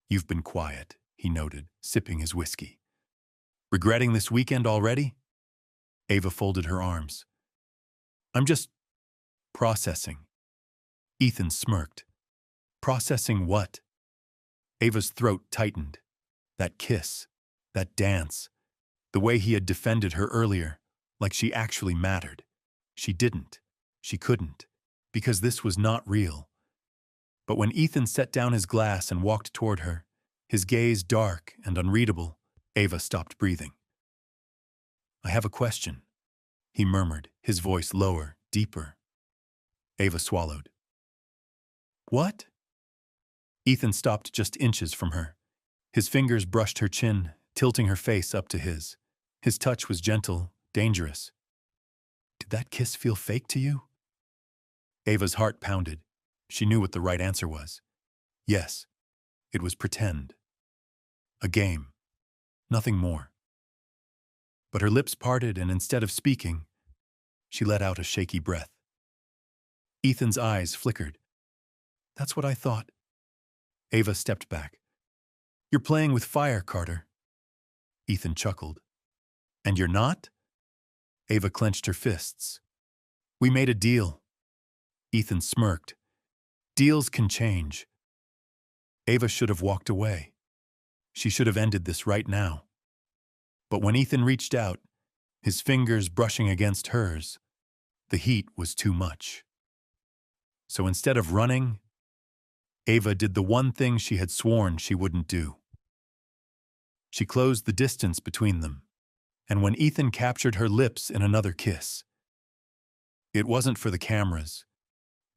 You've been quiet, he noted, sipping his whiskey. Regretting this weekend already? Ava folded her arms. I'm just processing. Ethan smirked. Processing what? Ava's throat tightened. That kiss, that dance, the way he had defended her earlier, like she actually mattered. She didn't. She couldn't, because this was not real. But when Ethan set down his glass and walked toward her, his gaze dark and unreadable, Ava stopped breathing. I have a question, he murmured, his voice lower, deeper. Ava swallowed. What? Ethan stopped just inches from her. His fingers brushed her chin, tilting her face up to his. His touch was gentle, dangerous. Did that kiss feel fake to you? Ava's heart pounded. She knew what the right answer was. Yes, it was pretend. A game. Nothing more. But her lips parted, and instead of speaking, she let out a shaky breath. Ethan's eyes flickered. That's what I thought. Ava stepped back. You're playing with fire, Carter. Ethan chuckled. And you're not? Ava clenched her fists. We made a deal. Ethan smirked. Deals can change. Ava should have walked away. She should have ended this right now. But when Ethan reached out, his fingers brushing against hers, the heat was too much. So instead of running, Ava did the one thing she had sworn she wouldn't do. She closed the distance between them, and when Ethan captured her lips in another kiss, it wasn't for the cameras.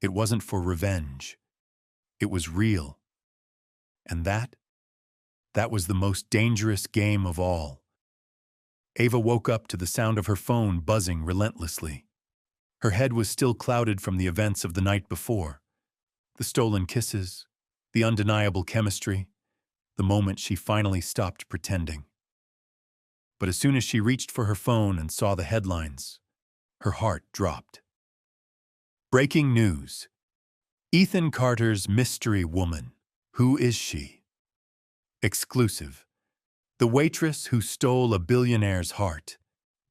It wasn't for revenge. It was real. And that was the most dangerous game of all. Ava woke up to the sound of her phone buzzing relentlessly. Her head was still clouded from the events of the night before. The stolen kisses, the undeniable chemistry, the moment she finally stopped pretending. But as soon as she reached for her phone and saw the headlines, her heart dropped. Breaking news. Ethan Carter's mystery woman. Who is she? Exclusive. The waitress who stole a billionaire's heart.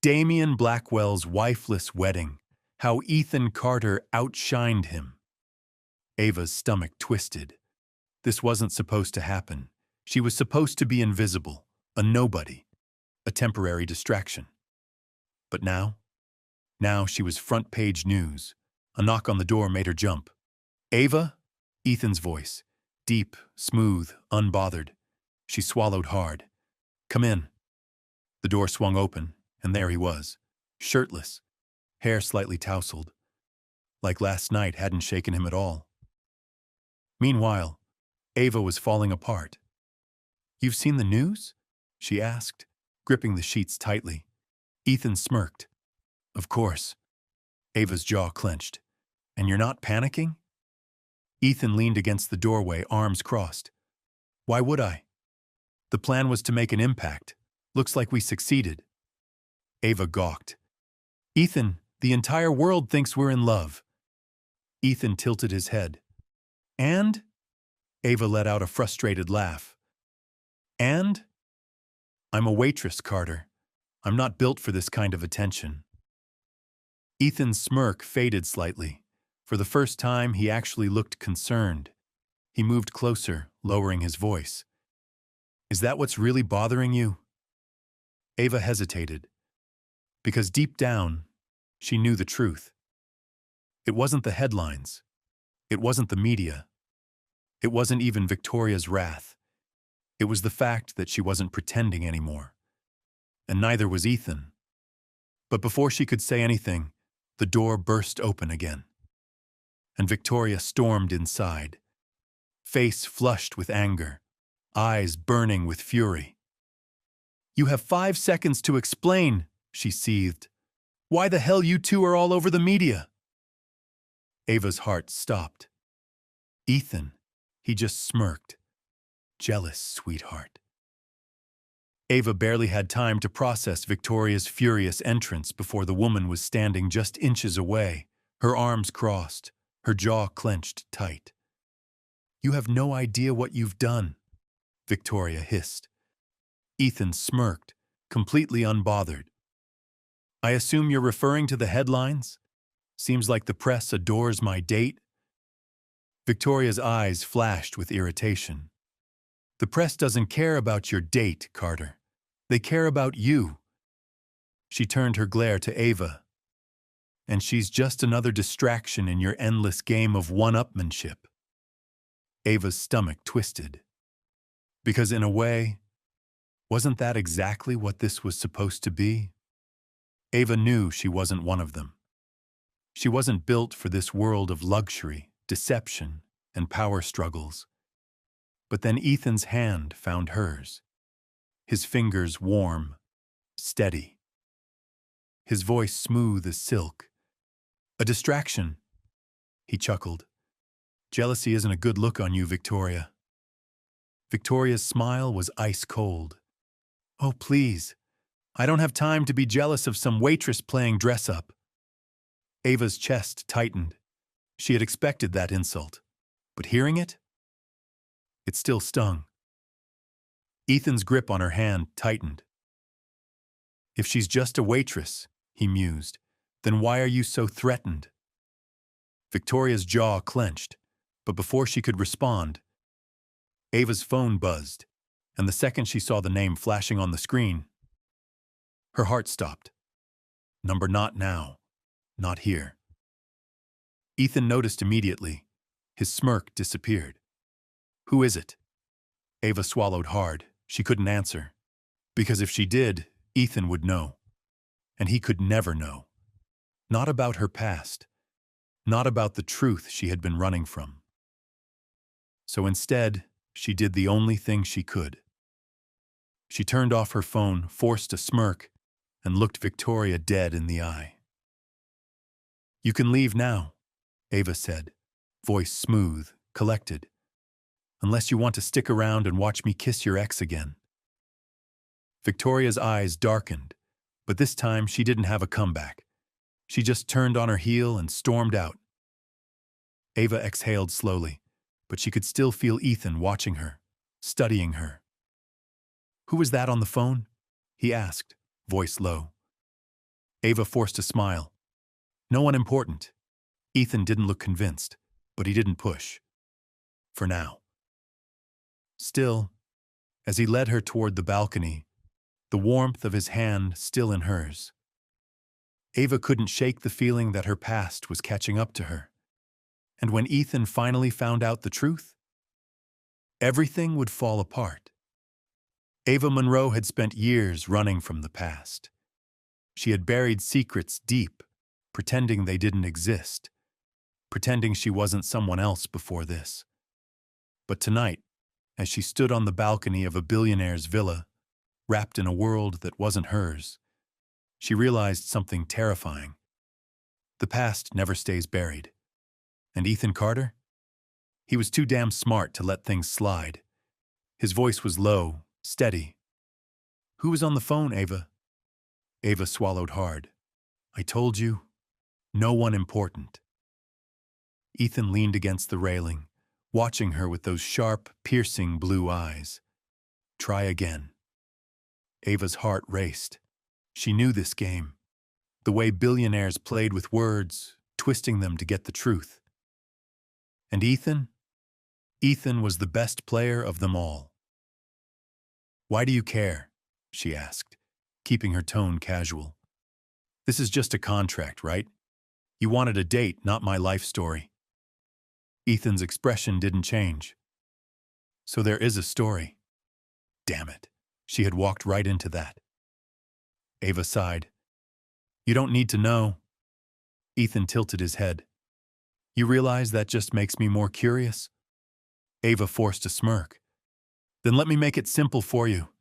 Damian Blackwell's wifeless wedding. How Ethan Carter outshined him. Ava's stomach twisted. This wasn't supposed to happen. She was supposed to be invisible, a nobody, a temporary distraction. But now she was front-page news. A knock on the door made her jump. Ava? Ethan's voice. Deep, smooth, unbothered. She swallowed hard. Come in. The door swung open, and there he was, shirtless, hair slightly tousled, like last night hadn't shaken him at all. Meanwhile, Ava was falling apart. You've seen the news? She asked, gripping the sheets tightly. Ethan smirked. Of course. Ava's jaw clenched. And you're not panicking? Ethan leaned against the doorway, arms crossed. Why would I? The plan was to make an impact. Looks like we succeeded. Ava gawked. Ethan, the entire world thinks we're in love. Ethan tilted his head. And? Ava let out a frustrated laugh. And? I'm a waitress, Carter. I'm not built for this kind of attention. Ethan's smirk faded slightly. For the first time, he actually looked concerned. He moved closer, lowering his voice. Is that what's really bothering you? Ava hesitated, because deep down, she knew the truth. It wasn't the headlines. It wasn't the media. It wasn't even Victoria's wrath. It was the fact that she wasn't pretending anymore. And neither was Ethan. But before she could say anything, the door burst open again. And Victoria stormed inside, face flushed with anger, eyes burning with fury. You have 5 seconds to explain, she seethed. Why the hell you two are all over the media? Ava's heart stopped. Ethan, he just smirked. Jealous, sweetheart. Ava barely had time to process Victoria's furious entrance before the woman was standing just inches away, her arms crossed, her jaw clenched tight. You have no idea what you've done, Victoria hissed. Ethan smirked, completely unbothered. I assume you're referring to the headlines? Seems like the press adores my date. Victoria's eyes flashed with irritation. The press doesn't care about your date, Carter. They care about you. She turned her glare to Ava. And she's just another distraction in your endless game of one-upmanship. Ava's stomach twisted. Because in a way, wasn't that exactly what this was supposed to be? Ava knew she wasn't one of them. She wasn't built for this world of luxury, deception, and power struggles. But then Ethan's hand found hers. His fingers warm, steady. His voice smooth as silk. A distraction, he chuckled. Jealousy isn't a good look on you, Victoria. Victoria's smile was ice cold. Oh, please. I don't have time to be jealous of some waitress playing dress-up. Ava's chest tightened. She had expected that insult. But hearing it still stung. Ethan's grip on her hand tightened. If she's just a waitress, he mused, then why are you so threatened? Victoria's jaw clenched, but before she could respond, Ava's phone buzzed, and the second she saw the name flashing on the screen, her heart stopped. Number not now, not here. Ethan noticed immediately. His smirk disappeared. Who is it? Ava swallowed hard. She couldn't answer. Because if she did, Ethan would know. And he could never know. Not about her past. Not about the truth she had been running from. So instead, she did the only thing she could. She turned off her phone, forced a smirk, and looked Victoria dead in the eye. "You can leave now," Ava said, voice smooth, collected, "unless you want to stick around and watch me kiss your ex again." Victoria's eyes darkened, but this time she didn't have a comeback. She just turned on her heel and stormed out. Ava exhaled slowly, but she could still feel Ethan watching her, studying her. "Who was that on the phone?" he asked, voice low. Ava forced a smile. "No one important." Ethan didn't look convinced, but he didn't push. For now. Still, as he led her toward the balcony, the warmth of his hand still in hers, Ava couldn't shake the feeling that her past was catching up to her. And when Ethan finally found out the truth, everything would fall apart. Ava Monroe had spent years running from the past. She had buried secrets deep, pretending they didn't exist, pretending she wasn't someone else before this. But tonight, as she stood on the balcony of a billionaire's villa, wrapped in a world that wasn't hers, she realized something terrifying. The past never stays buried. And Ethan Carter? He was too damn smart to let things slide. His voice was low, steady. "Who was on the phone, Ava?" Ava swallowed hard. "I told you, no one important." Ethan leaned against the railing, watching her with those sharp, piercing blue eyes. Try again. Ava's heart raced. She knew this game, the way billionaires played with words, twisting them to get the truth. And Ethan? Ethan was the best player of them all. "Why do you care?" she asked, keeping her tone casual. "This is just a contract, right? You wanted a date, not my life story." Ethan's expression didn't change. "So there is a story." Damn it, she had walked right into that. Ava sighed. "You don't need to know." Ethan tilted his head. "You realize that just makes me more curious?" Ava forced a smirk. "Then let me make it simple for you.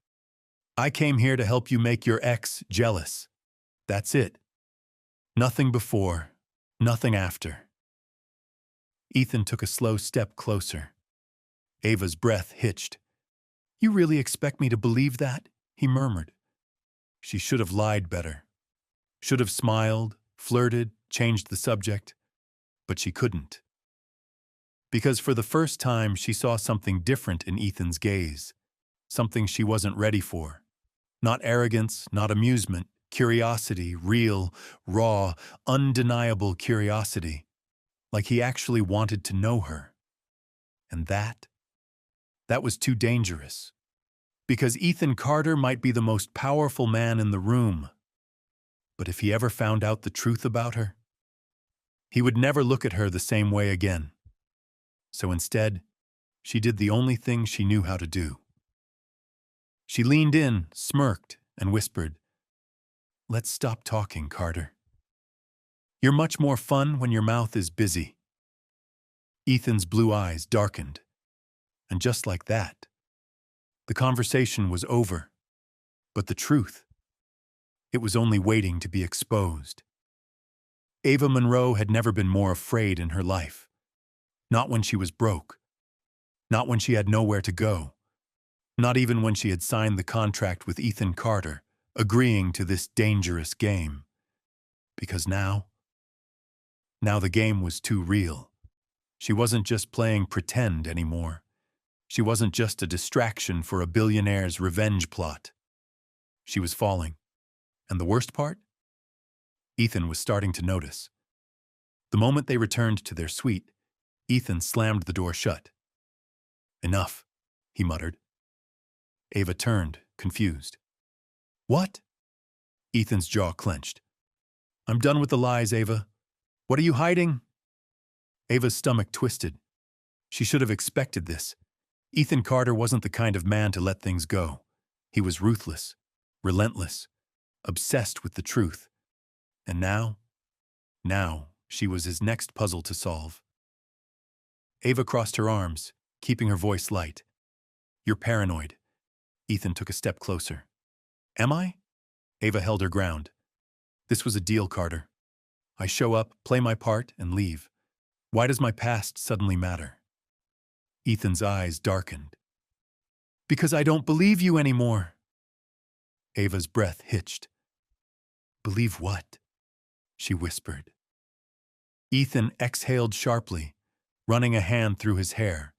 I came here to help you make your ex jealous. That's it. Nothing before, nothing after." Ethan took a slow step closer. Ava's breath hitched. "You really expect me to believe that?" he murmured. She should have lied better. Should have smiled, flirted, changed the subject. But she couldn't. Because for the first time she saw something different in Ethan's gaze. Something she wasn't ready for. Not arrogance, not amusement, curiosity, real, raw, undeniable curiosity. Like he actually wanted to know her. And that was too dangerous. Because Ethan Carter might be the most powerful man in the room. But if he ever found out the truth about her, he would never look at her the same way again. So instead, she did the only thing she knew how to do. She leaned in, smirked, and whispered, "Let's stop talking, Carter. You're much more fun when your mouth is busy." Ethan's blue eyes darkened. And just like that, the conversation was over. But the truth, it was only waiting to be exposed. Ava Monroe had never been more afraid in her life. Not when she was broke. Not when she had nowhere to go. Not even when she had signed the contract with Ethan Carter, agreeing to this dangerous game. Because now the game was too real. She wasn't just playing pretend anymore. She wasn't just a distraction for a billionaire's revenge plot. She was falling. And the worst part? Ethan was starting to notice. The moment they returned to their suite, Ethan slammed the door shut. "Enough," he muttered. Ava turned, confused. "What?" Ethan's jaw clenched. "I'm done with the lies, Ava. What are you hiding?" Ava's stomach twisted. She should have expected this. Ethan Carter wasn't the kind of man to let things go. He was ruthless, relentless, obsessed with the truth. And now she was his next puzzle to solve. Ava crossed her arms, keeping her voice light. "You're paranoid." Ethan took a step closer. "Am I?" Ava held her ground. This was a deal, Carter. I show up, play my part, and leave. Why does my past suddenly matter? Ethan's eyes darkened. Because I don't believe you anymore. Ava's breath hitched. Believe what? She whispered. Ethan exhaled sharply, running a hand through his hair.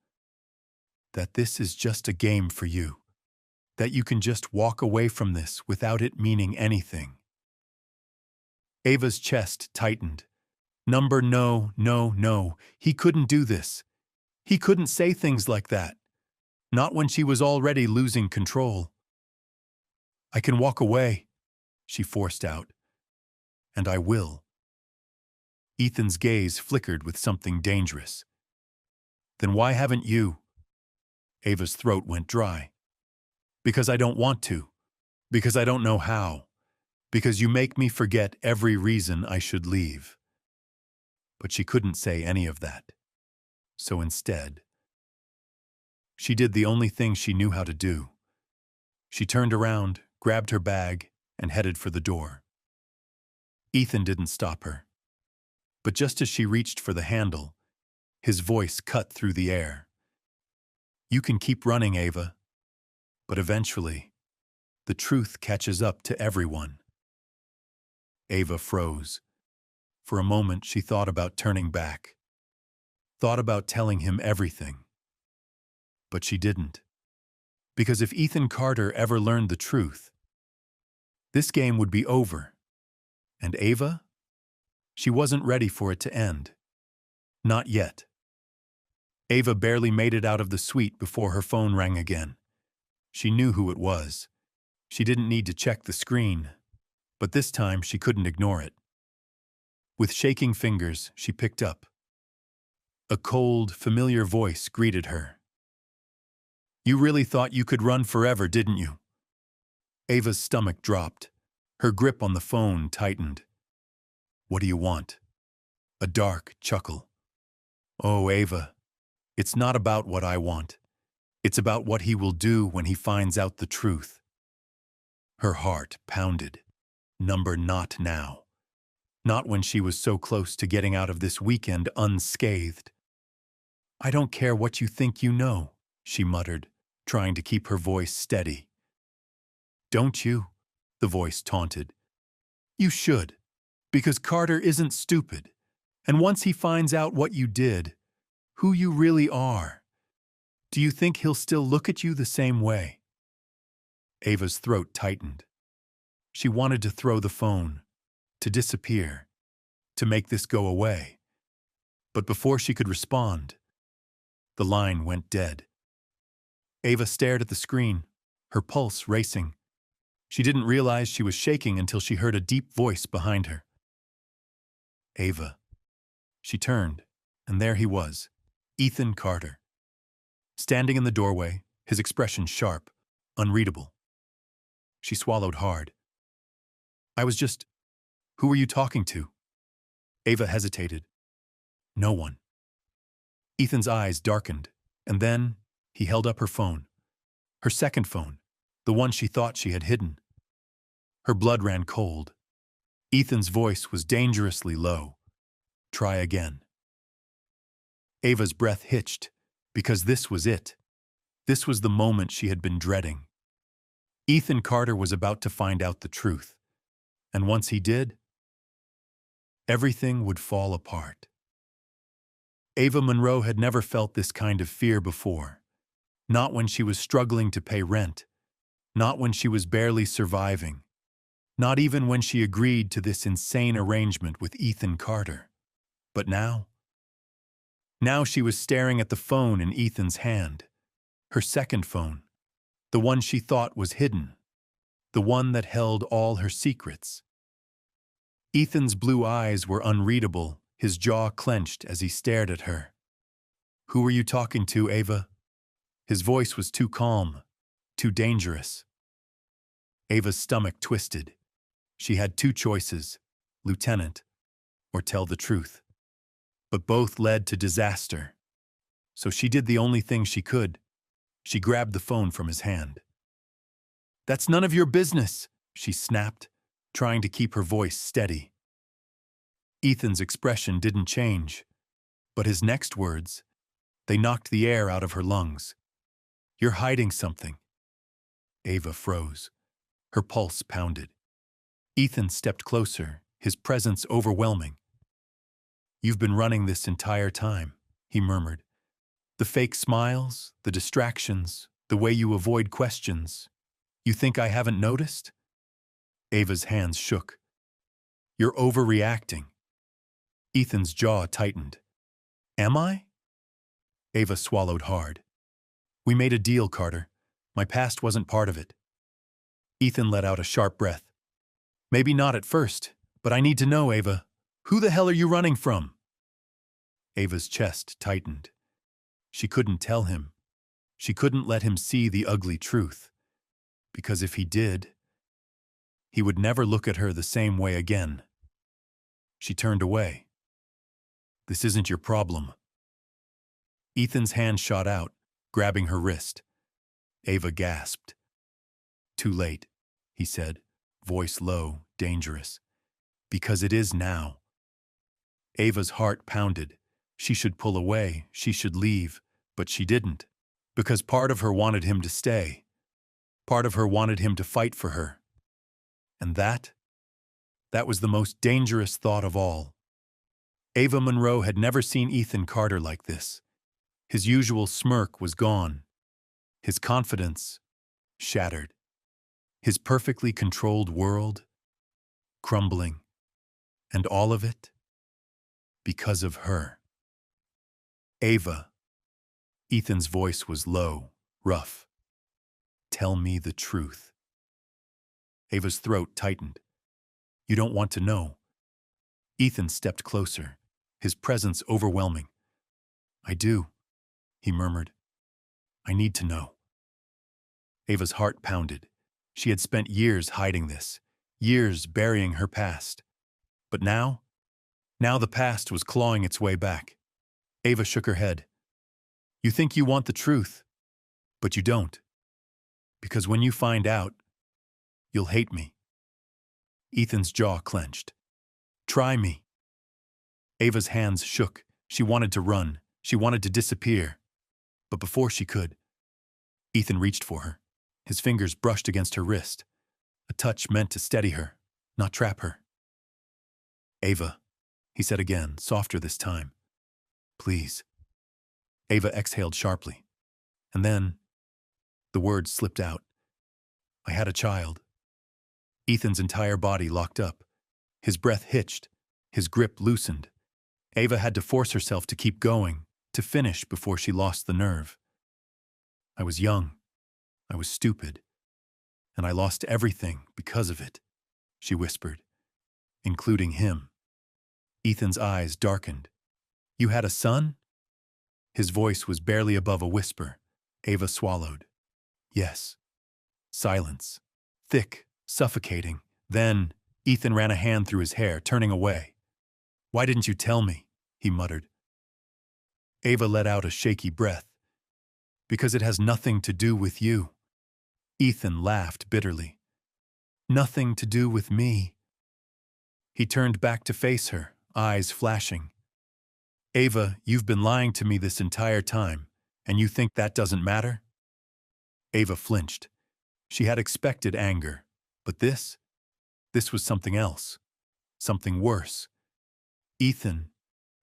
That this is just a game for you. That you can just walk away from this without it meaning anything. Ava's chest tightened. No. He couldn't do this. He couldn't say things like that. Not when she was already losing control. I can walk away, she forced out. And I will. Ethan's gaze flickered with something dangerous. Then why haven't you? Ava's throat went dry. Because I don't want to. Because I don't know how. Because you make me forget every reason I should leave. But she couldn't say any of that. So instead, she did the only thing she knew how to do. She turned around, grabbed her bag, and headed for the door. Ethan didn't stop her. But just as she reached for the handle, his voice cut through the air. You can keep running, Ava. But eventually, the truth catches up to everyone. Ava froze. For a moment, she thought about turning back. Thought about telling him everything. But she didn't. Because if Ethan Carter ever learned the truth, this game would be over. And Ava? She wasn't ready for it to end. Not yet. Ava barely made it out of the suite before her phone rang again. She knew who it was. She didn't need to check the screen, but this time she couldn't ignore it. With shaking fingers, she picked up. A cold, familiar voice greeted her. You really thought you could run forever, didn't you? Ava's stomach dropped. Her grip on the phone tightened. What do you want? A dark chuckle. Oh, Ava, it's not about what I want. It's about what he will do when he finds out the truth. Her heart pounded. Not now. Not when she was so close to getting out of this weekend unscathed. I don't care what you think you know, she muttered, trying to keep her voice steady. Don't you? The voice taunted. You should, because Carter isn't stupid, and once he finds out what you did, who you really are, do you think he'll still look at you the same way? Ava's throat tightened. She wanted to throw the phone, to disappear, to make this go away. But before she could respond, the line went dead. Ava stared at the screen, her pulse racing. She didn't realize she was shaking until she heard a deep voice behind her. Ava. She turned, and there he was, Ethan Carter. Standing in the doorway, his expression sharp, unreadable. She swallowed hard. Who were you talking to? Ava hesitated. No one. Ethan's eyes darkened, and then he held up her phone. Her second phone, the one she thought she had hidden. Her blood ran cold. Ethan's voice was dangerously low. Try again. Ava's breath hitched, because this was it. This was the moment she had been dreading. Ethan Carter was about to find out the truth. And once he did, everything would fall apart. Ava Monroe had never felt this kind of fear before. Not when she was struggling to pay rent. Not when she was barely surviving. Not even when she agreed to this insane arrangement with Ethan Carter. But now? Now she was staring at the phone in Ethan's hand. Her second phone. The one she thought was hidden. The one that held all her secrets. Ethan's blue eyes were unreadable, his jaw clenched as he stared at her. Who were you talking to, Ava? His voice was too calm, too dangerous. Ava's stomach twisted. She had two choices, Lieutenant, or tell the truth. But both led to disaster. So she did the only thing she could. She grabbed the phone from his hand. That's none of your business, she snapped, trying to keep her voice steady. Ethan's expression didn't change, but his next words, they knocked the air out of her lungs. "You're hiding something." Ava froze. Her pulse pounded. Ethan stepped closer, his presence overwhelming. "You've been running this entire time," he murmured. "The fake smiles, the distractions, the way you avoid questions. You think I haven't noticed?" Ava's hands shook. "You're overreacting." Ethan's jaw tightened. "Am I?" Ava swallowed hard. "We made a deal, Carter. My past wasn't part of it." Ethan let out a sharp breath. "Maybe not at first, but I need to know, Ava. Who the hell are you running from?" Ava's chest tightened. She couldn't tell him. She couldn't let him see the ugly truth. Because if he did, he would never look at her the same way again. She turned away. "This isn't your problem." Ethan's hand shot out, grabbing her wrist. Ava gasped. "Too late," he said, voice low, dangerous. "Because it is now." Ava's heart pounded. She should pull away, she should leave, but she didn't. Because part of her wanted him to stay. Part of her wanted him to fight for her. And that was the most dangerous thought of all. Ava Monroe had never seen Ethan Carter like this. His usual smirk was gone. His confidence shattered. His perfectly controlled world crumbling. And all of it because of her. "Ava." Ethan's voice was low, rough. "Tell me the truth." Ava's throat tightened. "You don't want to know." Ethan stepped closer, his presence overwhelming. "I do," he murmured. "I need to know." Ava's heart pounded. She had spent years hiding this, years burying her past. But now the past was clawing its way back. Ava shook her head. "You think you want the truth, but you don't. Because when you find out, you'll hate me." Ethan's jaw clenched. "Try me." Ava's hands shook. She wanted to run. She wanted to disappear. But before she could, Ethan reached for her. His fingers brushed against her wrist. A touch meant to steady her, not trap her. "Ava," he said again, softer this time. "Please." Ava exhaled sharply. And then the words slipped out. "I had a child." Ethan's entire body locked up. His breath hitched. His grip loosened. Ava had to force herself to keep going, to finish before she lost the nerve. "I was young. I was stupid. And I lost everything because of it," she whispered, "including him." Ethan's eyes darkened. "You had a son?" His voice was barely above a whisper. Ava swallowed. "Yes." Silence. Thick, suffocating. Then Ethan ran a hand through his hair, turning away. "Why didn't you tell me?" he muttered. Ava let out a shaky breath. "Because it has nothing to do with you." Ethan laughed bitterly. "Nothing to do with me." He turned back to face her, eyes flashing. "Ava, you've been lying to me this entire time, and you think that doesn't matter?" Ava flinched. She had expected anger, but this was something else, something worse. "Ethan,"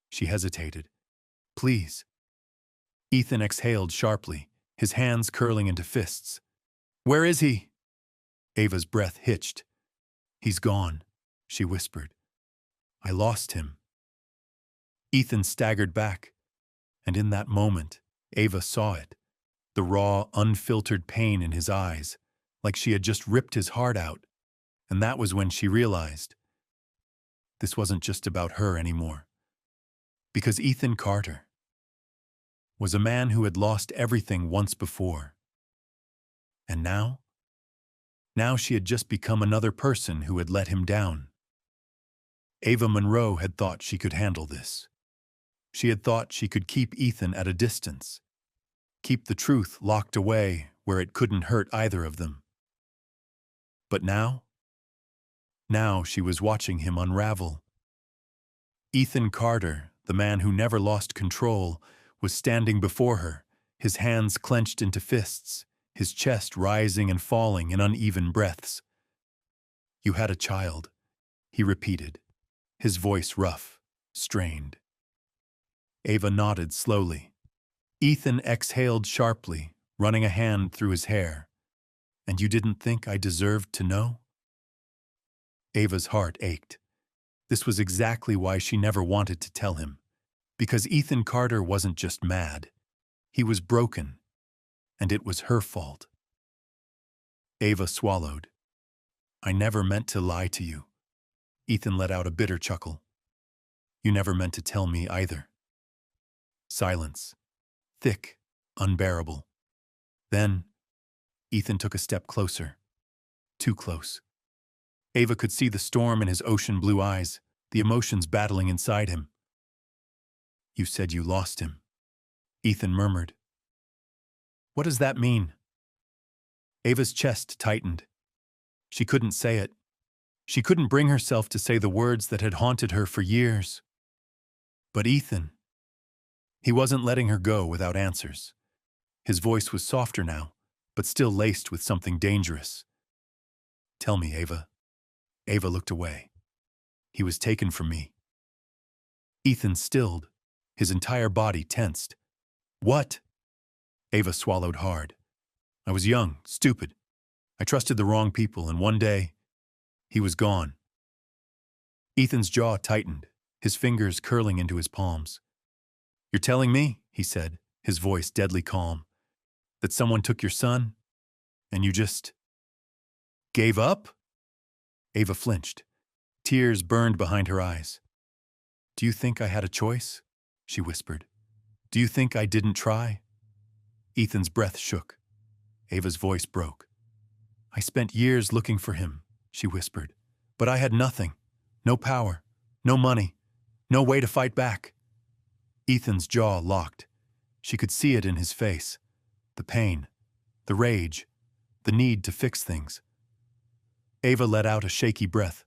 she hesitated. "Please." Ethan exhaled sharply, his hands curling into fists. "Where is he?" Ava's breath hitched. "He's gone," she whispered. "I lost him." Ethan staggered back, and in that moment, Ava saw it. The raw, unfiltered pain in his eyes, like she had just ripped his heart out. And that was when she realized this wasn't just about her anymore. Because Ethan Carter was a man who had lost everything once before. And now she had just become another person who had let him down. Ava Monroe had thought she could handle this. She had thought she could keep Ethan at a distance, keep the truth locked away where it couldn't hurt either of them. But now, Now she was watching him unravel. Ethan Carter, the man who never lost control, was standing before her, his hands clenched into fists, his chest rising and falling in uneven breaths. "You had a child," he repeated, his voice rough, strained. Ava nodded slowly. Ethan exhaled sharply, running a hand through his hair. "And you didn't think I deserved to know?" Ava's heart ached. This was exactly why she never wanted to tell him. Because Ethan Carter wasn't just mad. He was broken. And it was her fault. Ava swallowed. "I never meant to lie to you." Ethan let out a bitter chuckle. "You never meant to tell me either." Silence. Thick, unbearable. Then, Ethan took a step closer. Too close. Ava could see the storm in his ocean blue eyes, the emotions battling inside him. "You said you lost him," Ethan murmured. "What does that mean?" Ava's chest tightened. She couldn't say it. She couldn't bring herself to say the words that had haunted her for years. But Ethan, he wasn't letting her go without answers. His voice was softer now, but still laced with something dangerous. "Tell me, Ava." Ava looked away. "He was taken from me." Ethan stilled, his entire body tensed. "What?" Ava swallowed hard. "I was young, stupid. I trusted the wrong people, and one day, he was gone." Ethan's jaw tightened, his fingers curling into his palms. "You're telling me," he said, his voice deadly calm, "that someone took your son, and you just gave up?" Ava flinched. Tears burned behind her eyes. "Do you think I had a choice?" she whispered. "Do you think I didn't try?" Ethan's breath shook. Ava's voice broke. "I spent years looking for him," she whispered. "But I had nothing. No power. No money. No way to fight back." Ethan's jaw locked. She could see it in his face. The pain. The rage. The need to fix things. Ava let out a shaky breath.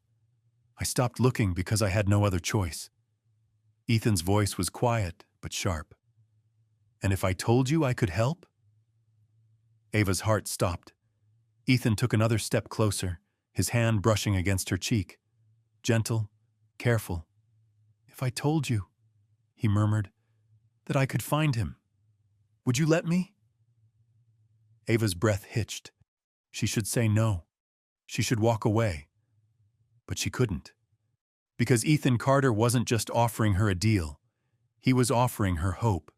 "I stopped looking because I had no other choice." Ethan's voice was quiet, but sharp. "And if I told you I could help?" Ava's heart stopped. Ethan took another step closer, his hand brushing against her cheek. Gentle, careful. "If I told you," he murmured, "that I could find him, would you let me?" Ava's breath hitched. She should say no. She should walk away. But she couldn't. Because Ethan Carter wasn't just offering her a deal. He was offering her hope.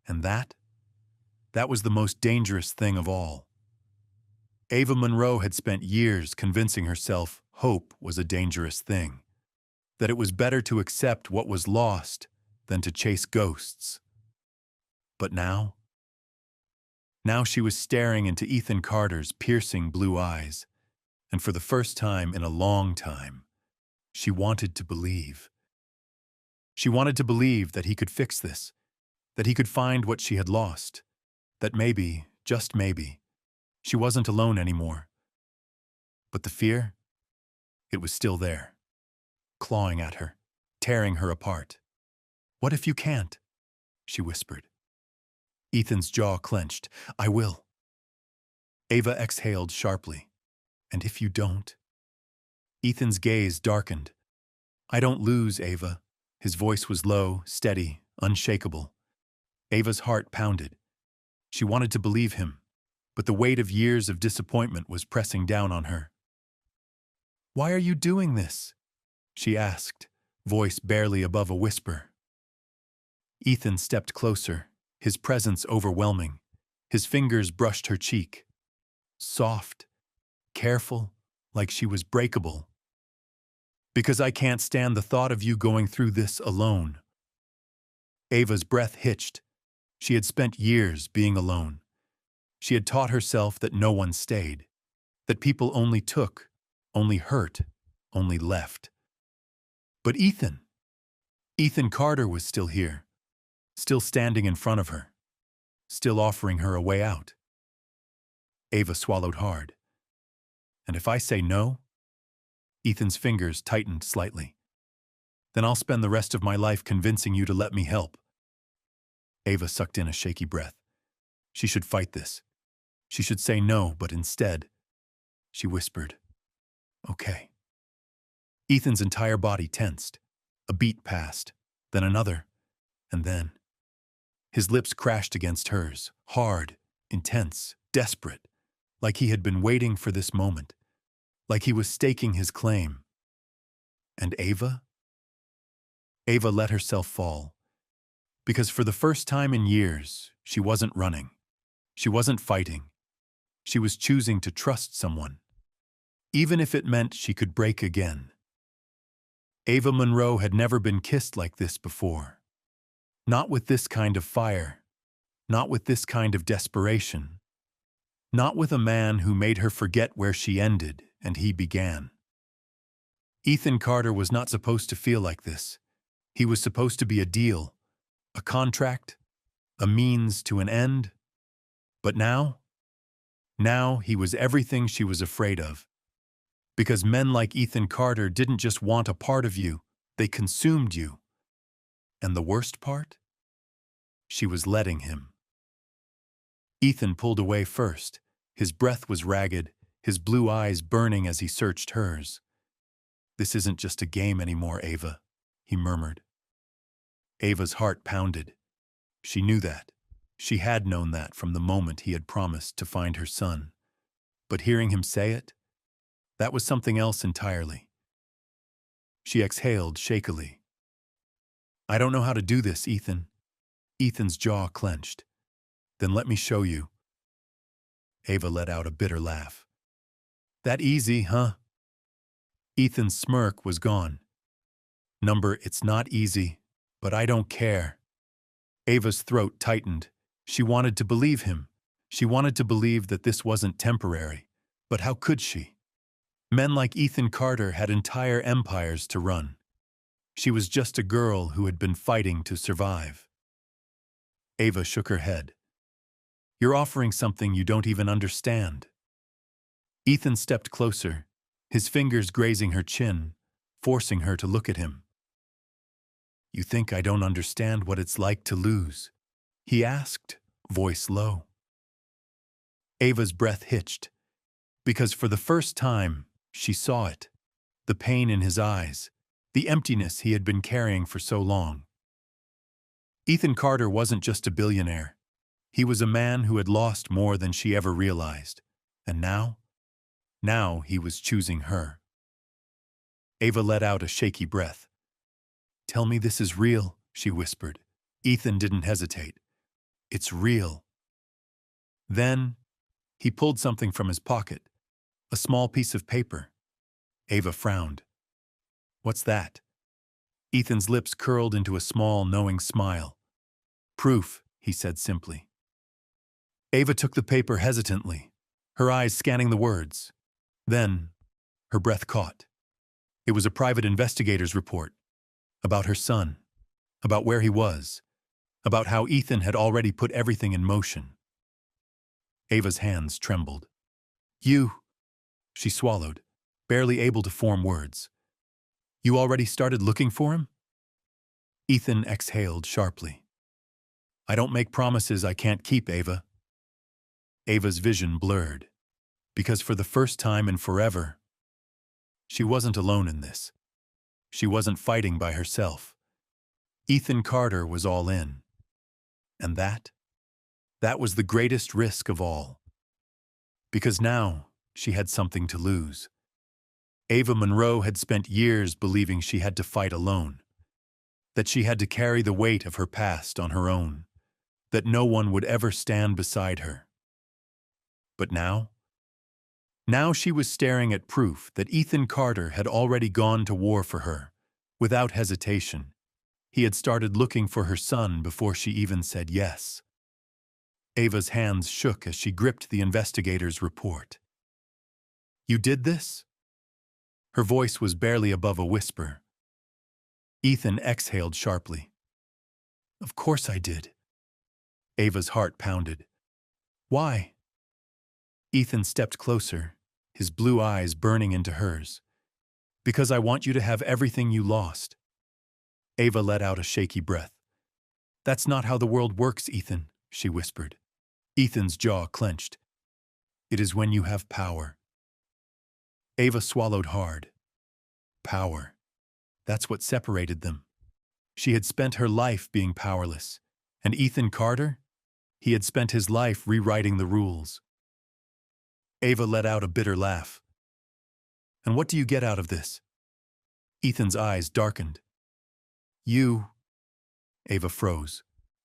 And that was the most dangerous thing of all. Ava Monroe had spent years convincing herself hope was a dangerous thing. That it was better to accept what was lost than to chase ghosts. But now she was staring into Ethan Carter's piercing blue eyes. And for the first time in a long time, she wanted to believe. She wanted to believe that he could fix this, that he could find what she had lost, that maybe, just maybe, she wasn't alone anymore. But the fear, it was still there, clawing at her, tearing her apart. "What if you can't?" she whispered. Ethan's jaw clenched. "I will." Ava exhaled sharply. "And if you don't?" Ethan's gaze darkened. "I don't lose, Ava." His voice was low, steady, unshakable. Ava's heart pounded. She wanted to believe him, but the weight of years of disappointment was pressing down on her. "Why are you doing this?" she asked, voice barely above a whisper. Ethan stepped closer, his presence overwhelming. His fingers brushed her cheek. Soft, careful, like she was breakable. "Because I can't stand the thought of you going through this alone." Ava's breath hitched. She had spent years being alone. She had taught herself that no one stayed, that people only took, only hurt, only left. But Ethan Carter was still here, still standing in front of her, still offering her a way out. Ava swallowed hard. "And if I say no?" Ethan's fingers tightened slightly. Then I'll spend the rest of my life convincing you to let me help. Ava sucked in a shaky breath. She should fight this. She should say no, but instead, she whispered, "Okay." Ethan's entire body tensed. A beat passed, then another, and then. His lips crashed against hers, hard, intense, desperate, like he had been waiting for this moment, like he was staking his claim. And Ava? Ava let herself fall, because for the first time in years, she wasn't running. She wasn't fighting. She was choosing to trust someone, even if it meant she could break again. Ava Monroe had never been kissed like this before. Not with this kind of fire. Not with this kind of desperation. Not with a man who made her forget where she ended and he began. Ethan Carter was not supposed to feel like this. He was supposed to be a deal, a contract, a means to an end. But now he was everything she was afraid of. Because men like Ethan Carter didn't just want a part of you, they consumed you. And the worst part? She was letting him. Ethan pulled away first. His breath was ragged, his blue eyes burning as he searched hers. "This isn't just a game anymore, Ava," he murmured. Ava's heart pounded. She knew that. She had known that from the moment he had promised to find her son. But hearing him say it, that was something else entirely. She exhaled shakily. "I don't know how to do this, Ethan." Ethan's jaw clenched. "Then let me show you." Ava let out a bitter laugh. "That easy, huh?" Ethan's smirk was gone. "It's not easy, but I don't care." Ava's throat tightened. She wanted to believe him. She wanted to believe that this wasn't temporary. But how could she? Men like Ethan Carter had entire empires to run. She was just a girl who had been fighting to survive. Ava shook her head. "You're offering something you don't even understand." Ethan stepped closer, his fingers grazing her chin, forcing her to look at him. "You think I don't understand what it's like to lose?" he asked, voice low. Ava's breath hitched, because for the first time, she saw it. The pain in his eyes, the emptiness he had been carrying for so long. Ethan Carter wasn't just a billionaire. He was a man who had lost more than she ever realized. And now he was choosing her. Ava let out a shaky breath. "Tell me this is real," she whispered. Ethan didn't hesitate. "It's real." Then, he pulled something from his pocket, a small piece of paper. Ava frowned. "What's that?" Ethan's lips curled into a small, knowing smile. "Proof," he said simply. Ava took the paper hesitantly, her eyes scanning the words. Then, her breath caught. It was a private investigator's report about her son, about where he was, about how Ethan had already put everything in motion. Ava's hands trembled. "You," she swallowed, barely able to form words. "You already started looking for him?" Ethan exhaled sharply. "I don't make promises I can't keep, Ava." Ava's vision blurred, because for the first time in forever, she wasn't alone in this. She wasn't fighting by herself. Ethan Carter was all in. And that was the greatest risk of all. Because now she had something to lose. Ava Monroe had spent years believing she had to fight alone, that she had to carry the weight of her past on her own, that no one would ever stand beside her. But now she was staring at proof that Ethan Carter had already gone to war for her, without hesitation. He had started looking for her son before she even said yes. Ava's hands shook as she gripped the investigator's report. "You did this?" Her voice was barely above a whisper. Ethan exhaled sharply. "Of course I did." Ava's heart pounded. "Why?" Ethan stepped closer, his blue eyes burning into hers. Because I want you to have everything you lost. Ava let out a shaky breath. That's not how the world works, Ethan, she whispered. Ethan's jaw clenched. It is when you have power. Ava swallowed hard. Power. That's what separated them. She had spent her life being powerless. And Ethan Carter? He had spent his life rewriting the rules. Ava let out a bitter laugh. And what do you get out of this? Ethan's eyes darkened. You... Ava froze.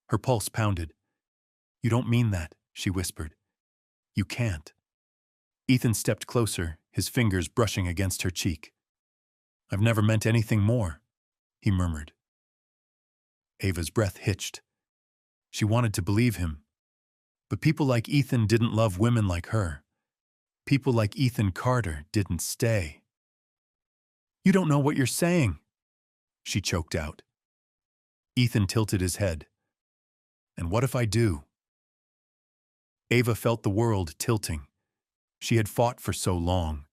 Her pulse pounded. You don't mean that, she whispered. You can't. Ethan stepped closer, his fingers brushing against her cheek. I've never meant anything more, he murmured. Ava's breath hitched. She wanted to believe him. But people like Ethan didn't love women like her. People like Ethan Carter didn't stay. You don't know what you're saying, she choked out. Ethan tilted his head. And what if I do? Ava felt the world tilting. She had fought for so long,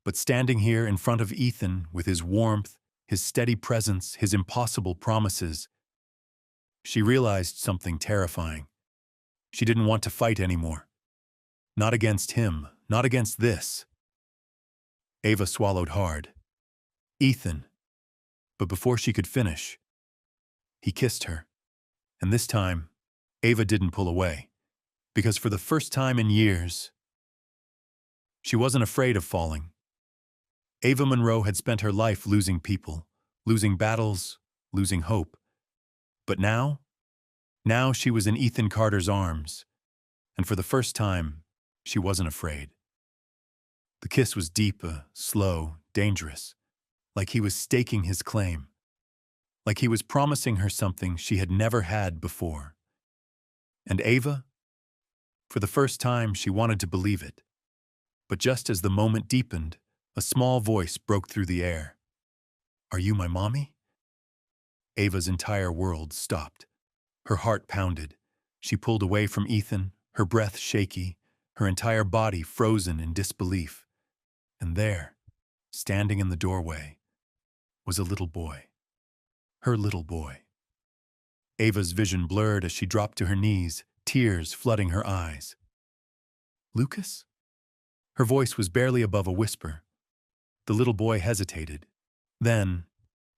but standing here in front of Ethan with his warmth, his steady presence, his impossible promises, she realized something terrifying. She didn't want to fight anymore. Not against him, not against this. Ava swallowed hard. Ethan. But before she could finish, he kissed her. And this time, Ava didn't pull away. Because for the first time in years, she wasn't afraid of falling. Ava Monroe had spent her life losing people, losing battles, losing hope. But now she was in Ethan Carter's arms, and for the first time, she wasn't afraid. The kiss was deep, slow, dangerous, like he was staking his claim, like he was promising her something she had never had before. And Ava? For the first time, she wanted to believe it. But just as the moment deepened, a small voice broke through the air. Are you my mommy? Ava's entire world stopped. Her heart pounded. She pulled away from Ethan, her breath shaky, her entire body frozen in disbelief. And there, standing in the doorway, was a little boy. Her little boy. Ava's vision blurred as she dropped to her knees, tears flooding her eyes. Lucas? Her voice was barely above a whisper. The little boy hesitated. Then,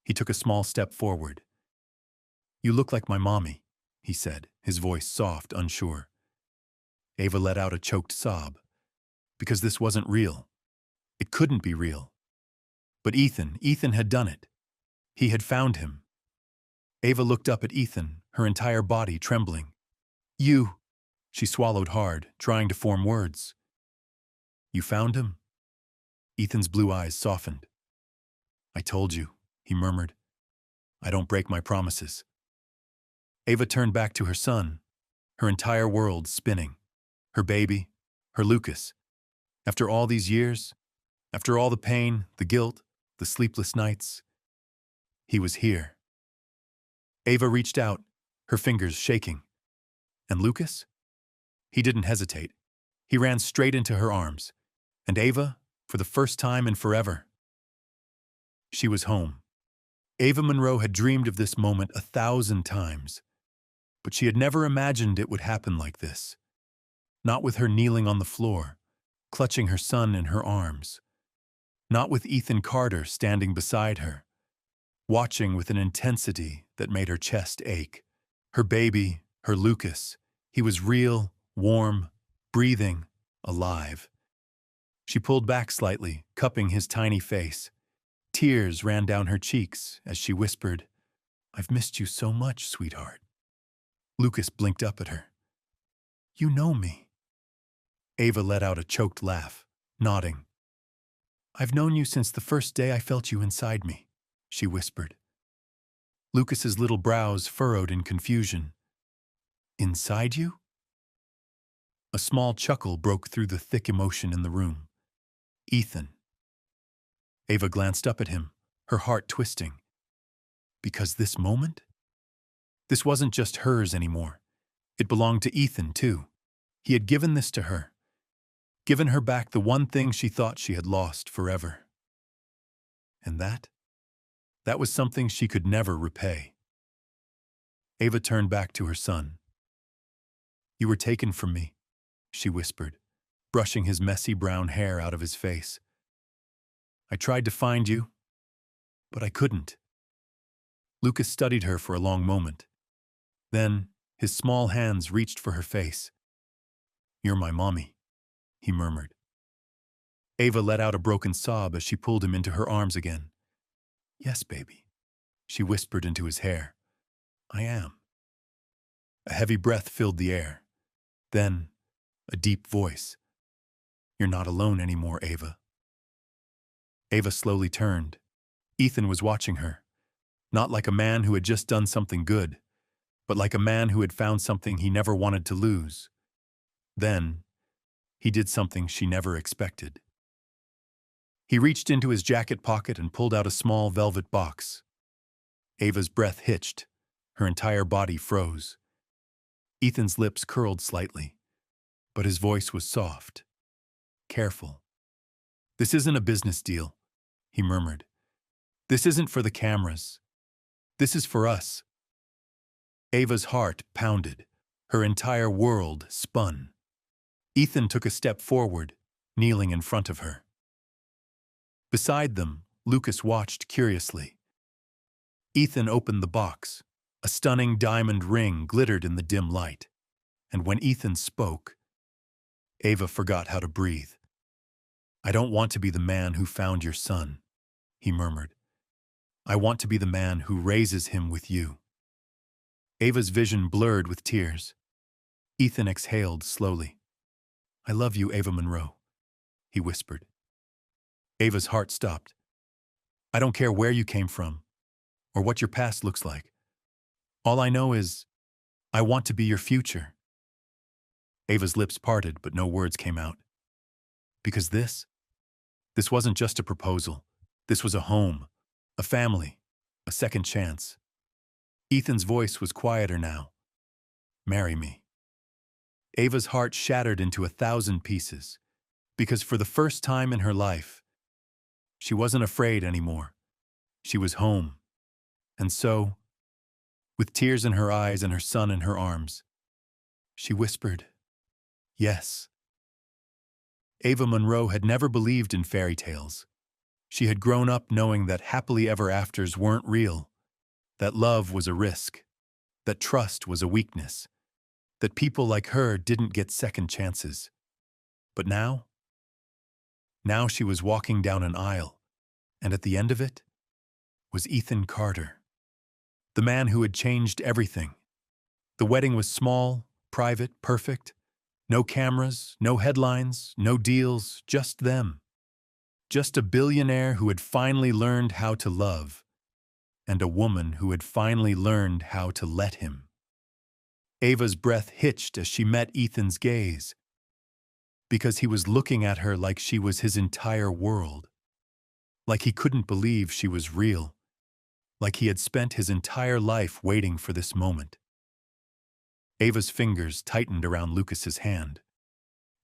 he took a small step forward. You look like my mommy, he said, his voice soft, unsure. Ava let out a choked sob. Because this wasn't real. It couldn't be real. But Ethan had done it. He had found him. Ava looked up at Ethan, her entire body trembling. You, she swallowed hard, trying to form words. You found him? Ethan's blue eyes softened. I told you, he murmured. I don't break my promises. Ava turned back to her son, her entire world spinning. Her baby, her Lucas. After all these years, after all the pain, the guilt, the sleepless nights, he was here. Ava reached out, her fingers shaking. And Lucas? He didn't hesitate. He ran straight into her arms. And Ava, for the first time in forever, she was home. Ava Monroe had dreamed of this moment 1,000 times, but she had never imagined it would happen like this. Not with her kneeling on the floor, clutching her son in her arms. Not with Ethan Carter standing beside her, watching with an intensity that made her chest ache. Her baby, her Lucas, he was real, warm, breathing, alive. She pulled back slightly, cupping his tiny face. Tears ran down her cheeks as she whispered, I've missed you so much, sweetheart. Lucas blinked up at her. You know me. Ava let out a choked laugh, nodding. I've known you since the first day I felt you inside me, she whispered. Lucas's little brows furrowed in confusion. Inside you? A small chuckle broke through the thick emotion in the room. Ethan. Ava glanced up at him, her heart twisting. Because this moment? This wasn't just hers anymore. It belonged to Ethan, too. He had given this to her. Given her back the one thing she thought she had lost forever. And that was something she could never repay. Ava turned back to her son. "You were taken from me," she whispered, brushing his messy brown hair out of his face. "I tried to find you, but I couldn't." Lucas studied her for a long moment. Then, his small hands reached for her face. "You're my mommy," he murmured. Ava let out a broken sob as she pulled him into her arms again. "Yes, baby," she whispered into his hair. "I am." A heavy breath filled the air. Then, a deep voice. "You're not alone anymore, Ava." Ava slowly turned. Ethan was watching her, not like a man who had just done something good, but like a man who had found something he never wanted to lose. Then, he did something she never expected. He reached into his jacket pocket and pulled out a small velvet box. Ava's breath hitched. Her entire body froze. Ethan's lips curled slightly, but his voice was soft, careful. "This isn't a business deal," he murmured. "This isn't for the cameras. This is for us." Ava's heart pounded. Her entire world spun. Ethan took a step forward, kneeling in front of her. Beside them, Lucas watched curiously. Ethan opened the box. A stunning diamond ring glittered in the dim light. And when Ethan spoke, Ava forgot how to breathe. "I don't want to be the man who found your son," he murmured. "I want to be the man who raises him with you." Ava's vision blurred with tears. Ethan exhaled slowly. "I love you, Ava Monroe," he whispered. Ava's heart stopped. "I don't care where you came from or what your past looks like. All I know is, I want to be your future." Ava's lips parted, but no words came out. Because this wasn't just a proposal. This was a home, a family, a second chance. Ethan's voice was quieter now. "Marry me." Ava's heart shattered into 1,000 pieces, because for the first time in her life, she wasn't afraid anymore. She was home. And so, with tears in her eyes and her son in her arms, she whispered, "Yes." Ava Monroe had never believed in fairy tales. She had grown up knowing that happily ever afters weren't real, that love was a risk, that trust was a weakness, that people like her didn't get second chances. But now she was walking down an aisle, and at the end of it was Ethan Carter, the man who had changed everything. The wedding was small, private, perfect. No cameras, no headlines, no deals, just them. Just a billionaire who had finally learned how to love, and a woman who had finally learned how to let him. Ava's breath hitched as she met Ethan's gaze, because he was looking at her like she was his entire world, like he couldn't believe she was real, like he had spent his entire life waiting for this moment. Ava's fingers tightened around Lucas's hand.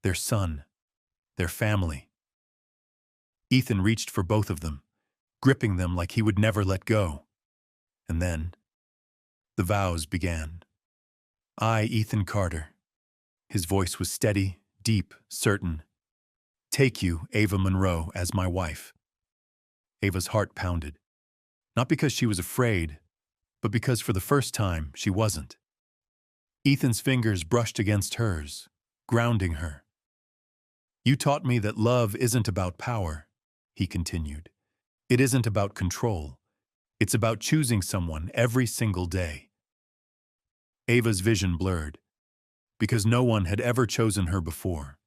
Their son, their family. Ethan reached for both of them, gripping them like he would never let go. And then, the vows began. "I, Ethan Carter." His voice was steady, deep, certain. "Take you, Ava Monroe, as my wife." Ava's heart pounded. Not because she was afraid, but because for the first time she wasn't. Ethan's fingers brushed against hers, grounding her. "You taught me that love isn't about power," he continued. "It isn't about control. It's about choosing someone every single day." Ava's vision blurred, because no one had ever chosen her before.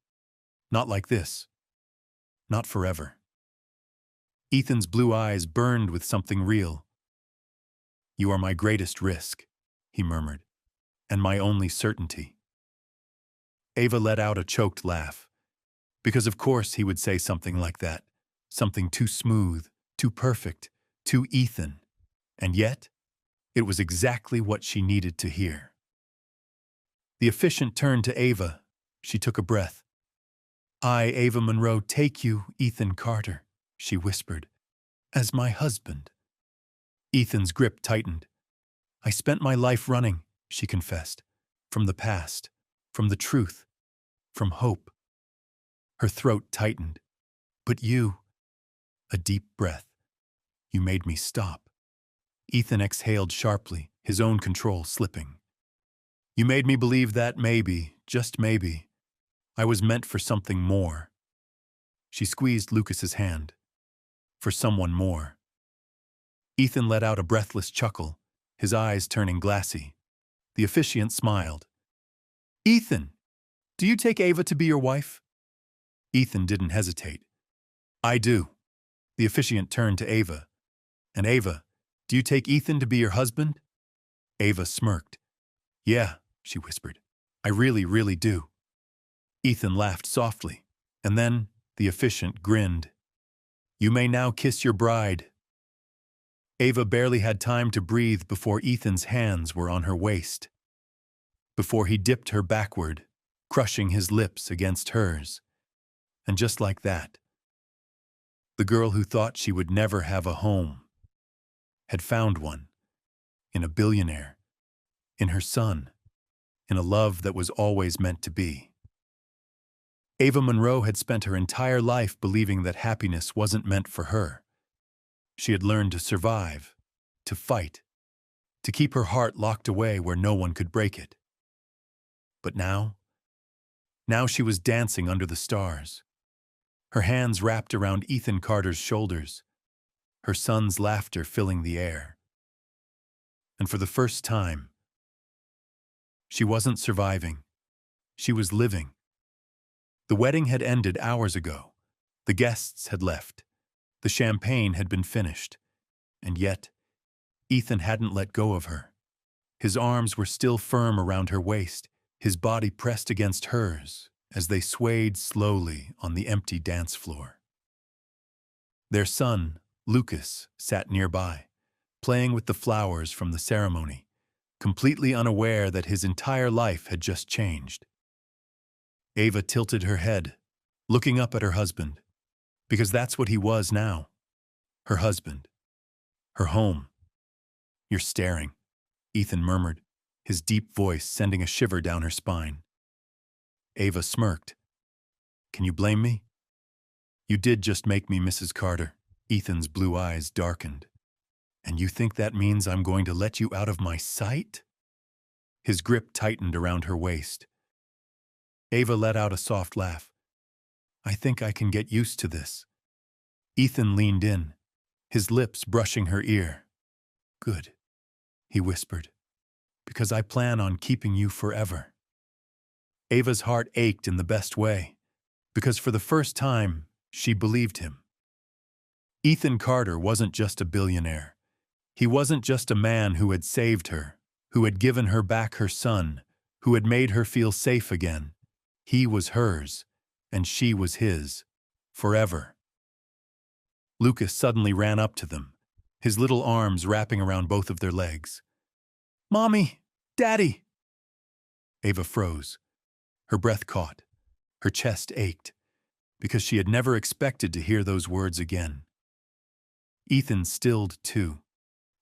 Not like this. Not forever. Ethan's blue eyes burned with something real. "You are my greatest risk," he murmured, "and my only certainty." Ava let out a choked laugh, because of course he would say something like that, something too smooth, too perfect, too Ethan. And yet, it was exactly what she needed to hear. The officiant turned to Ava. She took a breath. "I, Ava Monroe, take you, Ethan Carter," she whispered. As my husband. Ethan's grip tightened. I spent my life running, she confessed, from the past, from the truth, from hope. Her throat tightened. But you, a deep breath, you made me stop. Ethan exhaled sharply, his own control slipping. You made me believe that maybe, just maybe, I was meant for something more. She squeezed Lucas's hand. For someone more. Ethan let out a breathless chuckle, his eyes turning glassy. The officiant smiled. Ethan, do you take Ava to be your wife? Ethan didn't hesitate. I do. The officiant turned to Ava. And Ava, do you take Ethan to be your husband? Ava smirked. Yeah, she whispered. I really, really do. Ethan laughed softly, and then the officiant grinned. You may now kiss your bride. Ava barely had time to breathe before Ethan's hands were on her waist. Before he dipped her backward, crushing his lips against hers. And just like that, the girl who thought she would never have a home had found one, in a billionaire, in her son, in a love that was always meant to be. Ava Monroe had spent her entire life believing that happiness wasn't meant for her. She had learned to survive, to fight, to keep her heart locked away where no one could break it. But now she was dancing under the stars, her hands wrapped around Ethan Carter's shoulders, her son's laughter filling the air. And for the first time, she wasn't surviving, she was living. The wedding had ended hours ago. The guests had left. The champagne had been finished. And yet, Ethan hadn't let go of her. His arms were still firm around her waist, his body pressed against hers as they swayed slowly on the empty dance floor. Their son, Lucas, sat nearby, playing with the flowers from the ceremony, completely unaware that his entire life had just changed. Ava tilted her head, looking up at her husband, because that's what he was now. Her husband. Her home. You're staring, Ethan murmured, his deep voice sending a shiver down her spine. Ava smirked. Can you blame me? You did just make me Mrs. Carter. Ethan's blue eyes darkened. And you think that means I'm going to let you out of my sight? His grip tightened around her waist. Ava let out a soft laugh. I think I can get used to this. Ethan leaned in, his lips brushing her ear. Good, he whispered, because I plan on keeping you forever. Ava's heart ached in the best way, because for the first time, she believed him. Ethan Carter wasn't just a billionaire. He wasn't just a man who had saved her, who had given her back her son, who had made her feel safe again. He was hers, and she was his, forever. Lucas suddenly ran up to them, his little arms wrapping around both of their legs. Mommy! Daddy! Ava froze. Her breath caught. Her chest ached, because she had never expected to hear those words again. Ethan stilled too,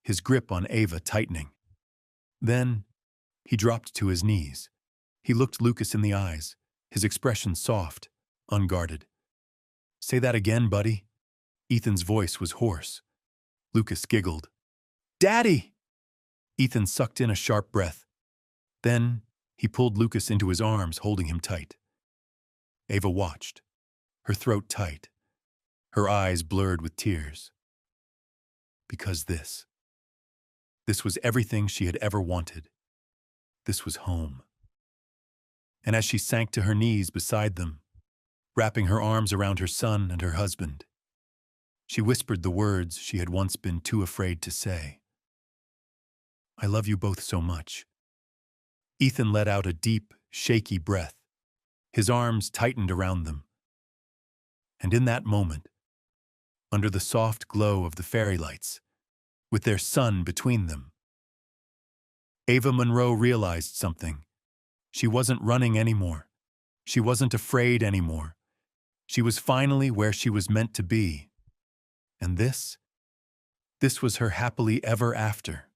his grip on Ava tightening. Then, he dropped to his knees. He looked Lucas in the eyes, his expression soft, unguarded. Say that again, buddy. Ethan's voice was hoarse. Lucas giggled. Daddy! Ethan sucked in a sharp breath. Then, he pulled Lucas into his arms, holding him tight. Ava watched, her throat tight, her eyes blurred with tears. Because this was everything she had ever wanted. This was home. And as she sank to her knees beside them, wrapping her arms around her son and her husband, she whispered the words she had once been too afraid to say. I love you both so much. Ethan let out a deep, shaky breath. His arms tightened around them. And in that moment, under the soft glow of the fairy lights, with their son between them, Ava Monroe realized something. She wasn't running anymore. She wasn't afraid anymore. She was finally where she was meant to be. And this This was her happily ever after.